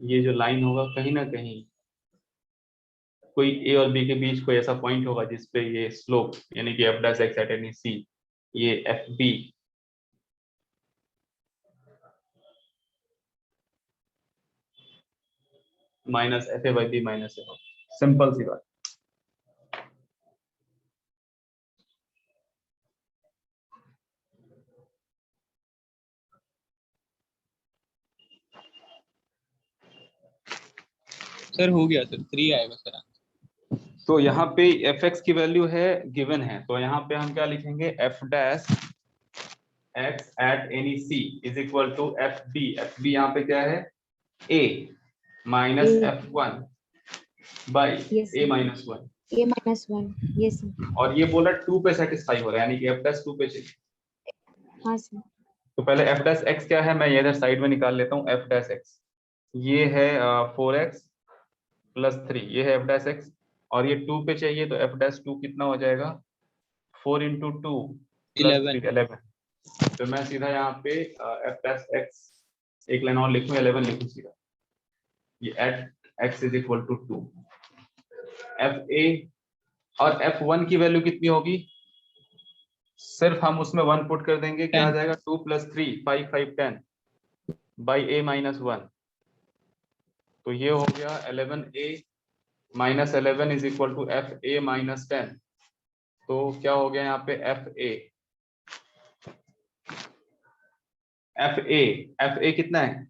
S1: ये जो लाइन होगा कहीं ना कहीं कोई A और B के बीच कोई ऐसा पॉइंट होगा जिसपे ये स्लोप, यानी कि F dash x at any C, ये FB minus FA by B minus A होगा। सिंपल सी बात।
S2: सर हो गया सर, 3 आएगा सर।
S1: तो यहाँ पे fx की वैल्यू है गिवन है, तो यहाँ पे हम क्या लिखेंगे? F dash x at any C is equal to FB। FB यहाँ पे क्या है? A minus
S3: A।
S1: F1 by
S3: Yes,
S1: A
S3: sir.
S1: Minus 1।
S3: A minus 1, yes sir।
S1: और ये बोला 2 पे सेटिस्फाई हो रहा है, यानी कि F dash 2 पे चाहिए।
S3: हाँ सर।
S1: तो पहले F dash x क्या है, मैं ये इधर साइड में निकाल लेता हूँ। F dash x ये है 4x प्लस 3, ये है F dash x, और ये 2 पे चाहिए तो F dash 2 कितना हो जाएगा? 4 into 2 प्लस 3 11। तो मैं सीधा यहाँ पे F dash x एक लाइन और लिखूँ, 11 लिखूँ सीधा। ये at x is equal to 2। FA और F1 की वैल्यू कितनी होगी? सिर्फ हम उसमें 1 पुट कर देंगे, क्या आ जाएगा? 2 प्लस 3 5 5 10 बाई A माइनस 1। तो ये हो गया 11A minus 11 is equal to FA minus 10। तो क्या हो गया यहाँ पे? FA कितना है?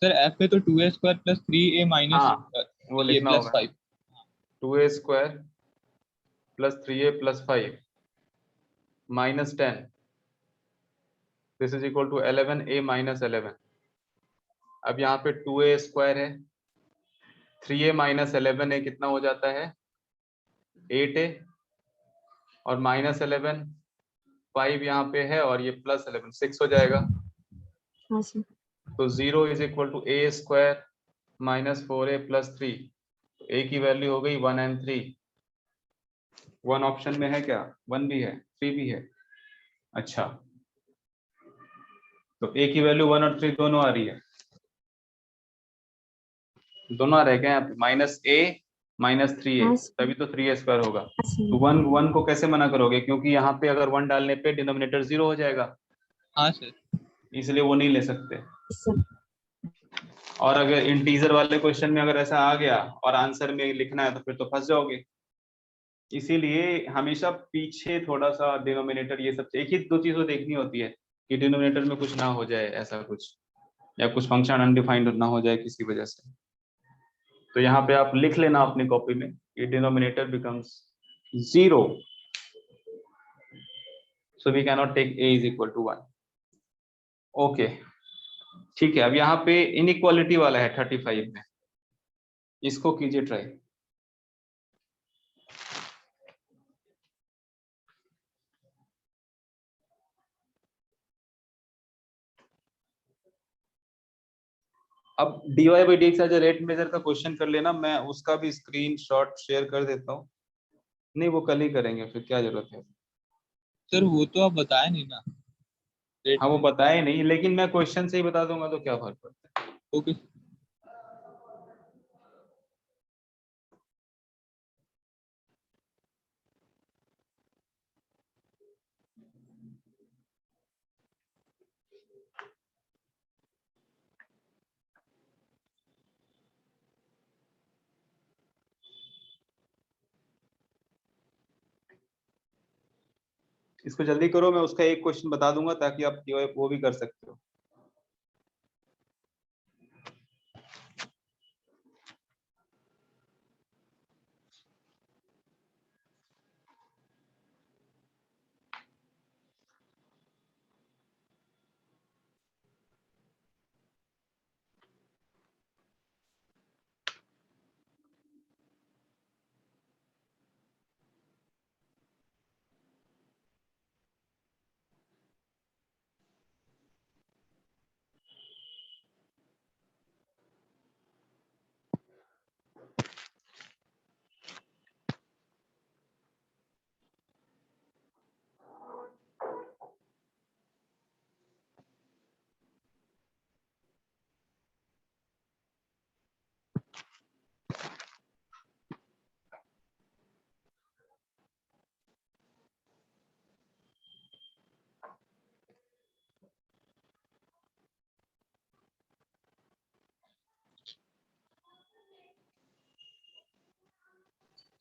S2: सर F पे तो 2a square plus 3a minus
S1: हाँ, वो
S2: ये
S1: लिखना
S2: प्लस
S1: होगा
S2: 5।
S1: 2a square plus 3a plus 5 minus 10, this is equal to 11a minus 11। अब यहाँ पे 2a स्क्वायर है, 3a माइनस 11a कितना हो जाता है? 8a, और माइनस 11 5 यहाँ पे है, और ये प्लस 11 6 हो जाएगा।
S3: हाँ सर।
S1: तो 0 is equal to a square minus 4a plus 3। तो a की वैल्यू हो गई 1 and 3। 1 ऑप्शन में है क्या? 1 भी है, 3 भी है। अच्छा, तो a की वैल्यू 1 और 3 दोनों आ रही है, दोनों आ रहे क्या यहाँ पे? माइनस a माइनस 3a,
S3: हाँ सर।
S1: तभी तो 3a स्क्वायर होगा।
S3: हाँ सर।
S1: तो 1 को कैसे मना करोगे? क्योंकि यहाँ पे अगर 1 डालने पे डिनोमिनेटर 0 हो जाएगा,
S2: हाँ सर।
S1: इसलिए वो नहीं ले सकते।
S3: Yes, sir।
S1: और अगर इंटीजर वाले क्वेश्चन में अगर ऐसा आ गया और आंसर में लिखना है तो फिर तो फंस जाओगे। इसीलिए हमेशा पीछे थोड़ा सा डिनोमिनेटर, ये सब एक ही दो चीजों देखनी होती है कि डिनोमिनेटर में कुछ ना हो जाए ऐसा कुछ, या कुछ फंक्शन अनडिफाइंड ना हो जाए किसी वजह से। तो यहाँ पे आप लिख लेना अपनी कॉपी में, ये denominator becomes 0, so we cannot take a is equal to 1। Okay, ठीक है। अब यहाँ पे इनइक्वालिटी वाला है 35 में, इसको कीजिए ट्राई। अब dy by dx as rate measure का क्वेश्चन कर लेना, मैं उसका भी स्क्रीनशॉट शेयर कर देता हूँ। नहीं, वो कल ही करेंगे, फिर क्या जरूरत है।
S2: सर वो तो आप बताए नहीं ना।
S1: हाँ वो पता है नहीं, लेकिन मैं क्वेश्चन से ही बता दूंगा तो क्या फर्क पड़ता है।
S2: ओके
S1: इसको जल्दी करो, मैं उसका एक क्वेश्चन बता दूंगा ताकि आप वो भी कर सकते हो।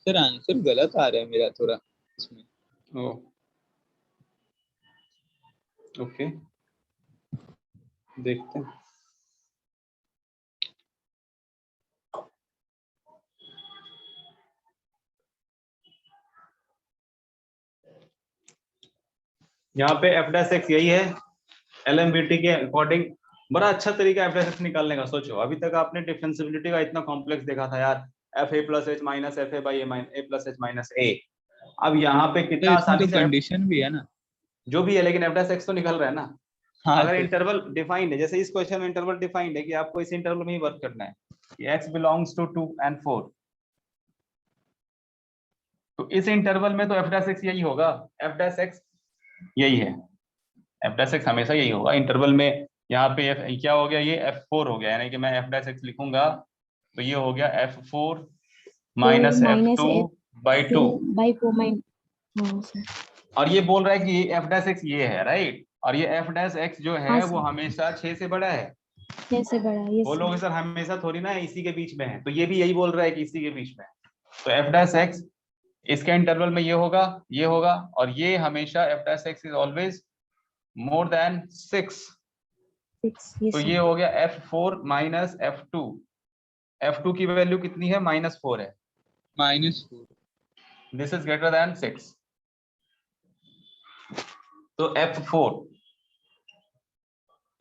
S2: सर आंसर गलत आ रहा है मेरा थोड़ा इसमें।
S1: ओ ओके, देखते हैं। यहाँ पे एफ डैश एक्स यही है, एलएमबीटी के अकॉर्डिंग बड़ा अच्छा तरीका एफ डैश एक्स निकालने का। सोचो अभी तक आपने डिफरेंशिएबिलिटी का इतना कॉम्प्लेक्स देखा था यार, f a plus h minus f a by a plus h minus a. अब यहाँ पे
S2: सर
S1: कितना
S2: इसमें तो
S1: आसानी से
S2: कंडीशन भी है ना।
S1: जो भी है, लेकिन एफ डैश एक्स तो निकल रहा है ना।
S2: हाँ
S1: अगर
S2: सर।
S1: इंटरवल डिफाइंड है, जैसे इस क्वेश्चन में इंटरवल डिफाइंड है कि आपको इस इंटरवल में ही वर्क करना है कि x बिलोंग्स टू 2 and 4, तो इस इंटरवल में तो एफ डैश एक्स यही होगा, एफ डैश एक्स यही है, एफ डैश एक्स हमेशा यही होगा इंटरवल में। यहाँ पे क्या हो गया, ये F4 हो गया, यानी कि मैं एफ डैश एक्स लिखूंगा तो ये हो गया F4 minus
S3: minus
S1: F2 by 2।
S3: 4 mine. हाँ सर।
S1: और ये बोल रहा है कि एफ डैश एक्स ये है, राइट, और ये एफ डैश एक्स जो
S3: हाँ
S1: है वो
S3: सर,
S1: हमेशा 6 से बड़ा है।
S3: 6 से बड़ा, यस
S1: बोलोगे
S3: सर।
S1: सर हमेशा थोड़ी ना है, इसी के बीच में है, तो ये भी यही बोल रहा है कि इसी के बीच में है। तो एफ डैश एक्स इसके इंटरवल में ये होगा, ये होगा, और ये हमेशा F dash x is always more than 6।
S3: 6, yes
S1: तो
S3: सर।
S1: ये हो गया F4 माइनस F2। F2 की वैल्यू कितनी है, -4 है,
S2: -4।
S1: This is greater than 6। तो F4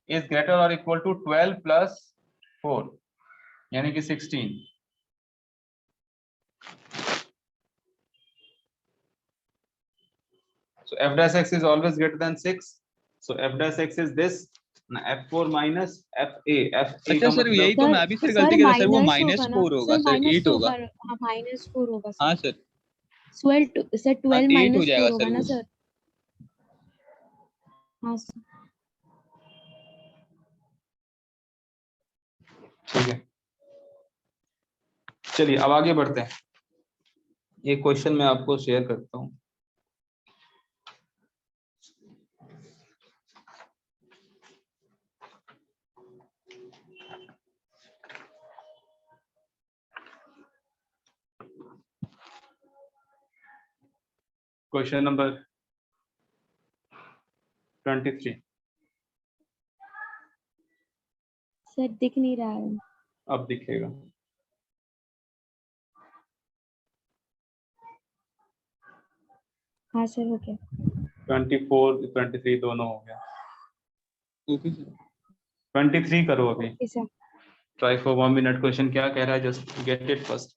S1: इज ग्रेटर और इक्वल टू 12 प्लस 4 यानी कि 16। So f dash x is always greater than 6. So f dash x is this, F4 minus FA। FA
S2: अच्छा
S1: का
S2: सर यही
S1: मतलब
S2: तो
S3: सर
S2: मैं भी सर
S3: सर
S2: गलती कर रहा सर, वो
S3: माइनस होगा ना
S2: -4 होगा
S3: सर,
S2: सर,
S3: माइनस
S2: 8
S3: तो
S2: होगा।
S3: होगा। हाँ -4 होगा सर।
S2: हाँ सर।
S3: 12 सर,
S2: हाँ
S3: 12
S2: 8 हो जाएगा
S3: -4 होगा
S2: सर
S3: ना
S2: वो।
S3: सर। हाँ सर।
S1: ठीक है, चलिए अब आगे बढ़ते हैं। एक क्वेश्चन मैं आपको शेयर करता हूँ। Question number 23।
S3: सर दिख नहीं रहा है।
S1: अब दिखेगा।
S3: हाँ सर, हो गया।
S1: 24 23 दोनों हो गया।
S2: Okay sir.
S1: 23 करो अभी।
S3: Okay sir.
S1: Try for 1 minute. Question क्या कह रहा है, जस्ट गेट इट फर्स्ट।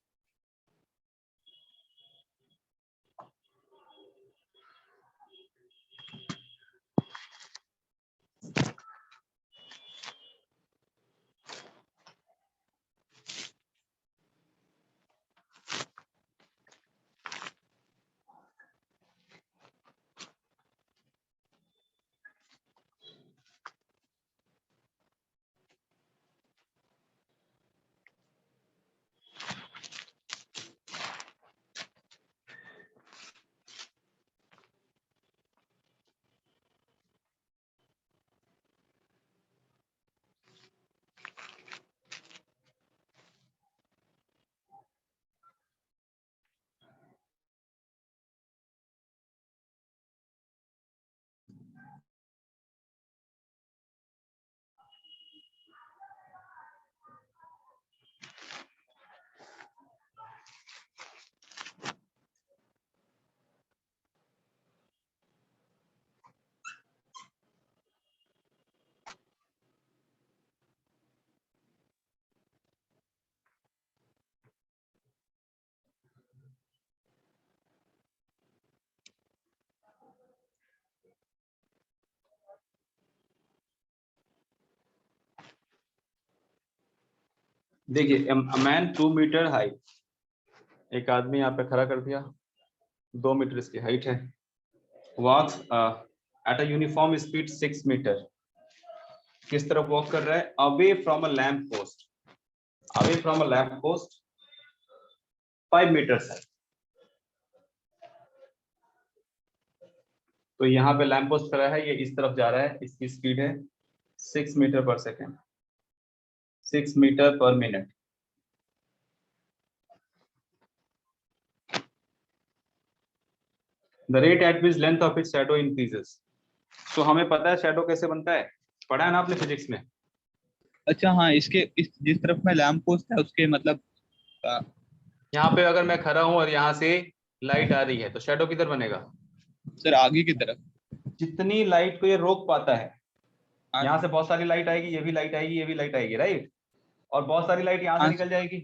S1: देखिए मैन 2 मीटर हाइट, एक आदमी यहाँ पे खड़ा कर दिया, 2 मीटर इसकी हाइट है, walks at a uniform speed 6 metre, किस तरफ वॉक कर रहा है? Away from a lamp post, away from a lamp post 5 metre है। तो यहाँ पे लैम्प पोस्ट खड़ा है, ये इस तरफ जा रहा है, इसकी स्पीड है 6 metre per second, 6 metre per minute. The rate at which length of its shadow increases. So हमें पता है शैडो कैसे बनता है, पढ़ा है ना आपने फिजिक्स में?
S2: अच्छा हाँ, इसके जिस तरफ में लैम्प पोस्ट है उसके मतलब
S1: यहाँ पे अगर मैं खड़ा हूँ और यहाँ से लाइट आ रही है तो शैडो किधर बनेगा?
S2: सर आगे की तरफ।
S1: जितनी लाइट को ये रोक पाता है,
S2: हाँ
S1: यहाँ से बहुत सारी लाइट आएगी, ये भी लाइट आएगी, ये भी लाइट आएगी, राइट, और बहुत सारी लाइट यहाँ से
S2: हाँ
S1: निकल जाएगी,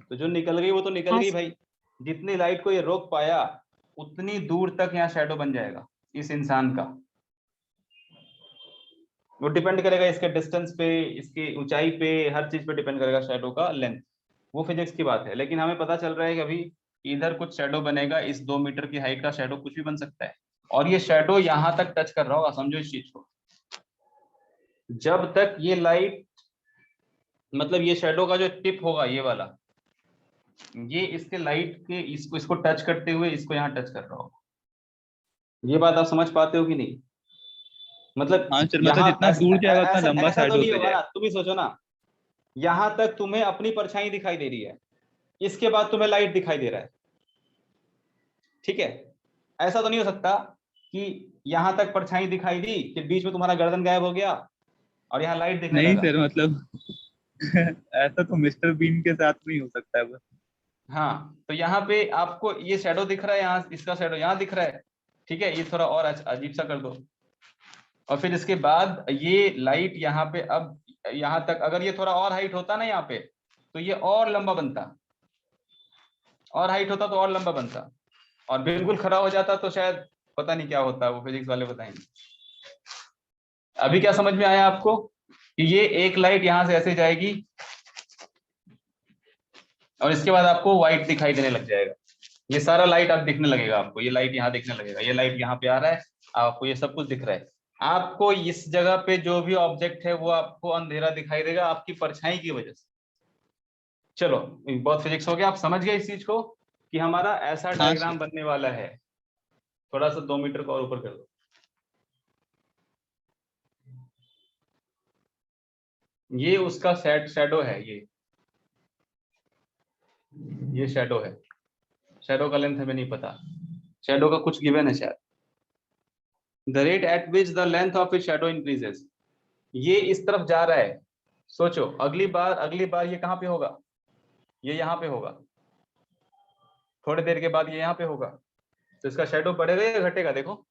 S1: तो जो निकल गई वो तो निकल
S3: हाँ
S1: गई भाई। जितनी लाइट को ये रोक पाया उतनी दूर तक यहाँ शैडो बन जाएगा इस इंसान का। वो डिपेंड करेगा इसके डिस्टेंस पे, इसकी ऊंचाई पे, हर चीज पे डिपेंड करेगा शैडो का लेंथ। वो फिजिक्स की बात है, लेकिन हमें पता चल रहा है कि अभी इधर कुछ शैडो बनेगा, इस 2 मीटर की हाइट का शैडो कुछ भी बन सकता है, और ये शैडो यहाँ तक टच कर रहा होगा, समझो इस चीज को। जब तक ये लाइट, मतलब ये शैडो का जो टिप होगा ये वाला, ये इसके लाइट के इसको टच करते हुए इसको यहाँ टच कर रहा होगा। ये बात आप समझ पाते हो कि नहीं? मतलब
S2: हाँ सर, मतलब
S1: यहाँ
S2: जितना दूर जाएगा उतना लंबा
S1: ऐसा तो
S2: शैडो
S1: नहीं
S2: होता
S1: होगा ना,
S2: जाएगा।
S1: तुम ही सोचो ना, यहाँ तक तुम्हें अपनी परछाई दिखाई दे रही है, इसके बाद तुम्हें लाइट दिखाई दे रहा है, ठीक है? ऐसा तो नहीं हो सकता कि यहाँ तक परछाई दिखाई दी कि बीच में तुम्हारा गर्दन गायब हो गया और यहाँ लाइट दिखने
S2: नहीं
S1: लगा।
S2: सर, मतलब ऐसा तो मिस्टर बीन के साथ नहीं हो सकता है बस।
S1: हाँ, तो यहाँ पे आपको ये शैडो दिख रहा है, यहाँ इसका शैडो यहाँ दिख रहा है, ठीक है? ये थोड़ा और अजीब सा कर दो, और फिर इसके बाद ये लाइट यहाँ पे, अब यहाँ तक अगर ये थोड़ा और हाइट होता ना यहाँ पे, तो ये और लंबा बनता, और हाइट होता तो और लंबा बनता, और बिल्कुल खड़ा हो जाता तो शायद पता नहीं क्या होता, वो फिजिक्स वाले बताएंगे। अभी क्या समझ में आया आपको कि ये एक लाइट यहाँ से ऐसे जाएगी और इसके बाद आपको व्हाइट दिखाई देने लग जाएगा, ये सारा लाइट आप दिखने लगेगा आपको, ये लाइट यहाँ दिखने लगेगा, ये लाइट यहाँ पे आ रहा है, आपको ये सब कुछ दिख रहा है। आपको इस जगह पे जो भी ऑब्जेक्ट है वो आपको अंधेरा दिखाई देगा आपकी परछाई की वजह से। चलो बहुत फिजिक्स हो गया, आप समझ गए इस चीज को कि हमारा ऐसा
S2: हाँ सर।
S1: डायग्राम बनने वाला है। थोड़ा सा 2 मीटर को और ऊपर कर दो, ये उसका शैडो है, ये शैडो है, शैडो का लेंथ हमें नहीं पता, शैडो का कुछ गिवन है शायद। The rate at which the length of its shadow increases, ये इस तरफ जा रहा है, सोचो अगली बार ये कहाँ पे होगा? ये यहाँ पे होगा, थोड़ी देर के बाद ये यहाँ पे होगा, तो इसका शैडो बढ़ेगा या घटेगा? देखो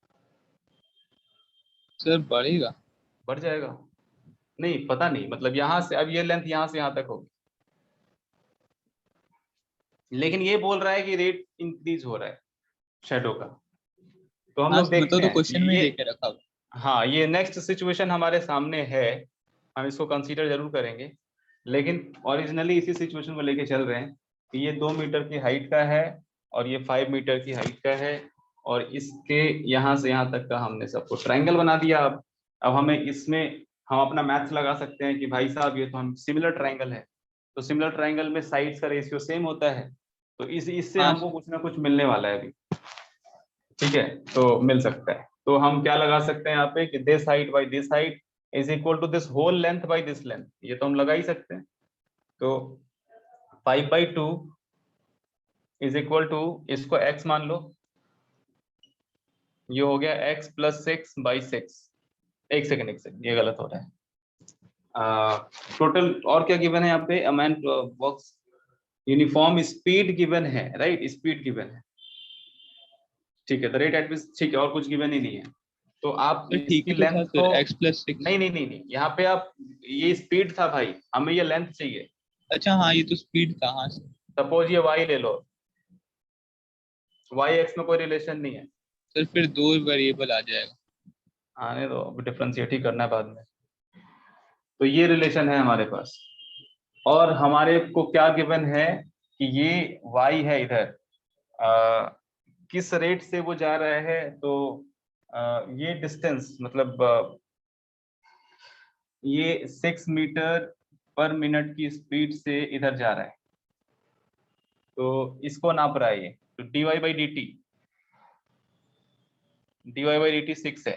S2: सर बढ़ेगा।
S1: बढ़ जाएगा, नहीं पता नहीं, मतलब यहाँ से अब ये लेंथ यहाँ से यहाँ तक होगी, लेकिन ये बोल रहा है कि रेट इंक्रीज हो रहा है शैडो का। तो हम
S2: हाँ
S1: लोग
S2: सर,
S1: देखते
S2: मतलब तो
S1: हैं
S2: क्वेश्चन में ही
S1: ये,
S2: लेके रखा हुआ।
S1: हाँ ये नेक्स्ट सिचुएशन हमारे सामने है, हम इसको कंसीडर जरूर करेंगे, लेकिन ओरिजिनली इसी सिचुएशन को लेके चल रहे हैं कि ये 2 मीटर की हाइट का है और ये 5 मीटर की हाइट का है, और इसके यहाँ से यहाँ तक का हमने सबको ट्रायंगल बना दिया। अब हमें इसमें हम अपना मैथ्स लगा सकते हैं कि भाई साहब ये तो हम सिमिलर ट्रायंगल है, तो सिमिलर ट्रायंगल में साइड्स का रेशियो सेम होता है, तो इससे
S2: हाँ
S1: हमको कुछ ना कुछ मिलने वाला है अभी, ठीक है? तो मिल सकता है, तो हम क्या लगा सकते हैं यहाँ पे कि this height by this height is equal to this whole length by this length, ये तो हम लगा ही सकते हैं। तो 5/2 इज इक्वल टू, इसको x मान लो, ये हो गया x + 6/6। एक सेकंड ये गलत हो रहा है, टोटल और क्या गिवन है यहाँ पे? Amount box uniform speed given है, राइट, स्पीड गिवन है, ठीक है? द रेट एट विच, ठीक है, और कुछ गिवन ही नहीं है, तो आप
S2: तो ठीक
S1: इसकी
S2: ही तो था
S1: लेंथ
S2: सर,
S1: को,
S2: x+6।
S1: नहीं, यहाँ पे आप, ये स्पीड था भाई, हमें ये लेंथ चाहिए।
S2: अच्छा हाँ, ये तो स्पीड था। हाँ सर।
S1: सपोज ये y ले लो, y x में कोई रिलेशन नहीं है,
S2: सर फिर दो वेरिएबल आ जाएगा।
S1: आने दो, डिफरेंशिएट ही करना है बाद में। तो ये रिलेशन है हमारे पास, और हमारे को क्या गिवन है कि ये y है इधर, किस रेट से वो जा रहा है, तो ये डिस्टेंस मतलब ये 6 मीटर पर मिनट की स्पीड से इधर जा रहा है, तो इसको नाप रहा है ये, तो dy बाई डी टी 6 है,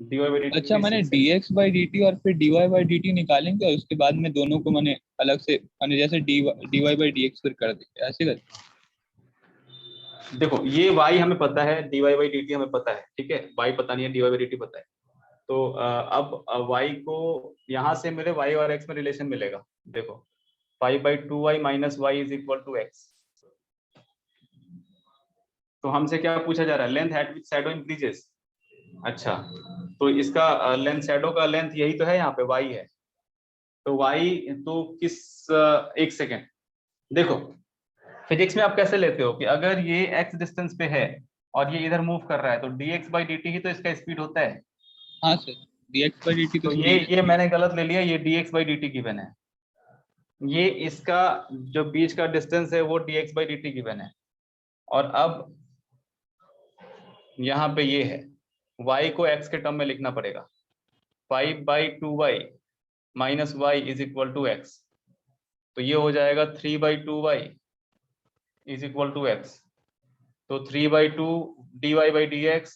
S1: dy बाई डी
S2: अच्छा, मैंने
S1: 6 है।
S2: dx बाई dt और फिर dy बाई dt निकालेंगे और उसके बाद में दोनों को मैंने अलग से मैंने जैसे dy बाई dx फिर कर देंगे, ऐसे कर।
S1: देखो ये y हमें पता है, dy बाई dt हमें पता है, ठीक है, y पता नहीं है, dy बाई dt पता है। तो अब y को यहाँ से मेरे y और x में रिलेशन मिलेगा। देखो 5/2y minus y is equal to x। तो हमसे क्या पूछा जा रहा है, length at which shadow increases. अच्छा, तो इसका लेंथ, शैडो का लेंथ यही तो है, यहाँ पे y है, तो y तो किस एक सेकेंड, देखो फिजिक्स में आप कैसे लेते हो कि अगर ये x डिस्टेंस पे है और ये इधर मूव कर रहा है, तो dx बाई dt ही तो इसका स्पीड होता है।
S2: हाँ सर, dx बाई dt तो
S1: तो
S2: स्पीड है।
S1: ये मैंने गलत ले लिया, ये dx बाई dt गिवन है, ये इसका जो बीच का डिस्टेंस है वो dx बाई dt गिवन है। और अब यहाँ पे ये है, y को x के टर्म में लिखना पड़ेगा, 5/2y minus y is equal to x, तो ये हो जाएगा 3/2y is equal to x, तो 3/2 dy बाई dx,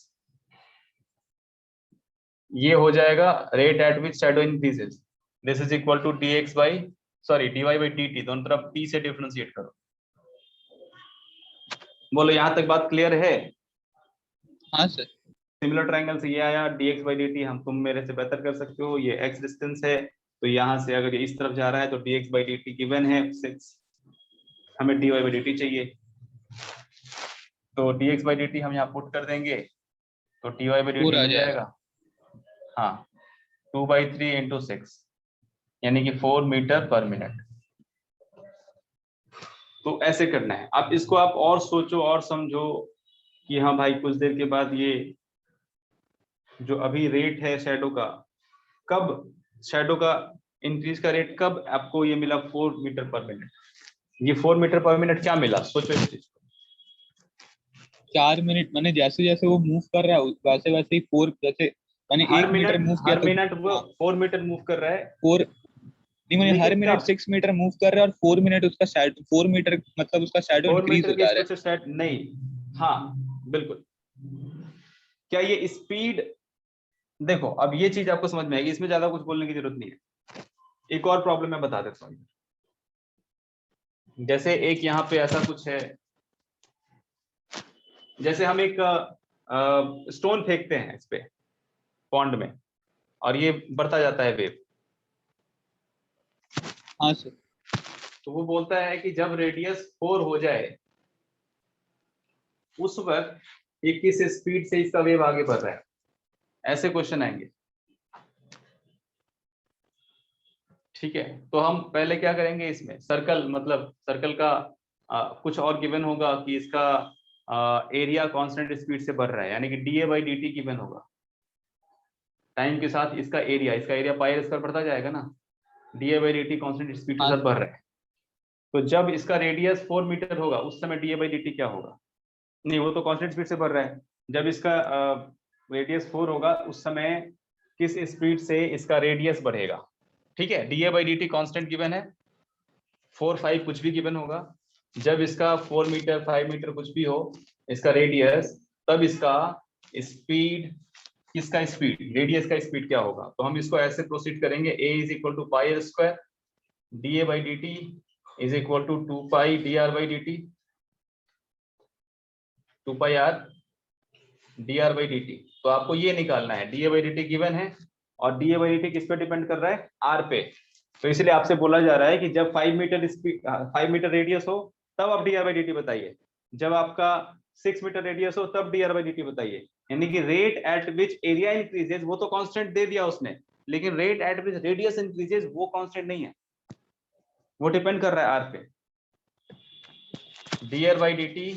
S1: ये हो जाएगा rate at which shadow increases, this is equal to dx by dy by dt, दोनों तरफ t से डिफरेंशिएट करो। बोलो यहाँ तक बात क्लियर है?
S2: हाँ सर।
S1: सिमिलर ट्रायंगल से ये आया dx बाई dt, हम तुम मेरे से बेहतर कर सकते हो, ये x डिस्टेंस है, तो यहाँ से अगर ये इस तरफ जा रहा है तो dx बाई dt गिवन है 6, हमें dy बाई dt चाहिए, तो dx बाई dt हम यहाँ पुट कर देंगे, तो dy बाई dt
S2: पूरा आ
S1: मिल
S2: जाएगा।
S1: जाएगा, हाँ 2/3 इंटू 6, यानी कि 4 मीटर पर मिनट। तो ऐसे करना है। अब इसको आप और सोचो और समझो कि हाँ भाई कुछ देर के बाद ये जो अभी रेट है शैडो का, कब शैडो का इंक्रीज का रेट कब आपको ये मिला 4 मीटर पर मिनट। ये 4 मीटर पर मिनट क्या मिला, सोचो इस चीज को।
S2: 4 मिनट मैंने जैसे जैसे वो मूव कर रहा है वैसे वैसे ही 4, जैसे मैंने 1 मीटर मूव किया
S1: हर
S2: तो
S1: मिनट वो 4 मीटर मूव कर रहा है,
S2: 4 नहीं, मैंने हर
S1: लेकिन
S2: मिनट
S1: कब
S2: 6 मीटर मूव कर रहा है और 4 मिनट उसका शैडो 4 मीटर मतलब उसका शैडो
S1: 4
S2: इंक्रीज
S1: मीटर
S2: हो
S1: के
S2: जा रहा
S1: स्पीड से स्टार्ट नहीं, हाँ बिल्कुल। क्या ये स्पीड, देखो अब ये चीज आपको समझ में आएगी, इसमें ज्यादा कुछ बोलने की जरूरत नहीं है। एक और प्रॉब्लम मैं बता देता हूँ, जैसे एक यहाँ पे ऐसा कुछ है, जैसे हम एक स्टोन फेंकते हैं इस पे पॉन्ड में और ये बढ़ता जाता है वेव,
S2: है। हाँ सर।
S1: तो वो बोलता है कि जब रेडियस 4 हो जाए उस वक्त ये किस स्पीड से इसका वेव आगे बढ़ रहा है, ऐसे क्वेश्चन आएंगे। ठीक है, तो हम पहले क्या करेंगे, इसमें सर्कल, मतलब सर्कल का कुछ और गिवन होगा कि इसका एरिया कांस्टेंट स्पीड से बढ़ रहा है, यानी कि dA बाई dt गिवन होगा, टाइम के साथ इसका एरिया पाई स्क्वायर बढ़ता जाएगा ना, dA by dt constant speed के
S2: हाँ
S1: साथ बढ़ रहा है। तो जब इसका रेडियस 4 मीटर होगा उस समय dA बाई dt क्या होगा, नहीं वो तो कांस्टेंट स्पीड से बढ़ रहा है, जब इसका रेडियस 4 होगा उस समय किस स्पीड से इसका रेडियस बढ़ेगा। ठीक है, dA by dt constant given है, 4, 5 कुछ भी गिवन होगा, जब इसका 4 मीटर 5 मीटर कुछ भी हो इसका रेडियस, तब इसका स्पीड, किसका स्पीड, रेडियस का स्पीड क्या होगा। तो हम इसको ऐसे प्रोसीड करेंगे, a is equal to pi r square dA by dt is equal to 2 pi dr by dt, 2 pi r dr by dt। तो आपको ये निकालना है, dA बाई dt गिवन है और dA बाई dt किस पे डिपेंड कर रहा है, r पे। तो इसलिए आपसे बोला जा रहा है कि जब 5 मीटर स्पीड 5 मीटर रेडियस हो तब आप dr बाई dt बताइए, जब आपका 6 मीटर रेडियस हो तब dr बाई dt बताइए। यानी कि rate at which area increases वो तो कांस्टेंट दे दिया उसने, लेकिन rate at which radius increases वो कांस्टेंट नहीं है, वो डिपेंड कर रहा है r पे। dr बाई dt,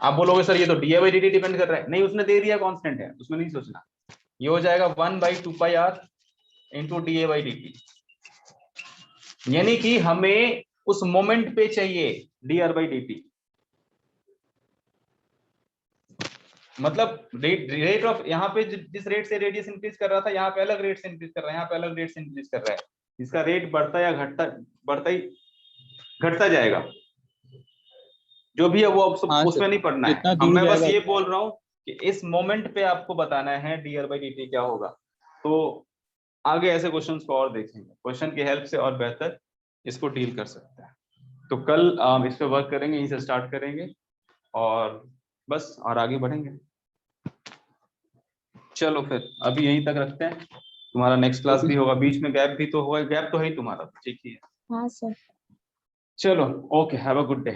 S1: आप बोलोगे सर ये तो dr बाई dt डिपेंड कर रहा है, नहीं उसने दे दिया कांस्टेंट है, उसमें नहीं सोचना। ये हो जाएगा 1/2 पाई r into dA by dt। यानी कि हमें उस मोमेंट पे चाहिए dr/dt, मतलब रेट ऑफ, यहाँ पे जिस रेट से रेडियस इंक्रीज कर रहा था, यहाँ पे अलग रेट से इंक्रीज कर रहा है, यहाँ पे अलग रेट से इंक्रीज कर रहा है। इसका रेट बढ़ता या घटता, बढ़ता ही घटता जाएगा, जो भी है वो
S2: हाँ
S1: उसमें
S2: सर,
S1: नहीं पढ़ना है।
S2: जितना
S1: अब
S2: दूर
S1: मैं बस
S2: जाएगा
S1: ये बोल रहा हूँ कि इस मोमेंट पे आपको बताना है dr/dt क्या होगा। तो आगे ऐसे क्वेश्चंस को और देखेंगे, क्वेश्चन की हेल्प से और बेहतर इसको डील कर सकते हैं। तो कल इस पे वर्क करेंगे, यहीं से स्टार्ट करेंगे और बस और आगे बढ़ेंगे। चलो फिर अभी यहीं तक रखते हैं, तुम्हारा नेक्स्ट क्लास भी होगा, बीच में गैप भी तो होगा, गैप तो है ही तुम्हारा, ठीक ही है।
S3: हाँ सर।
S1: चलो okay, have a good day.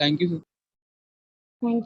S2: Thank you sir.
S3: Thank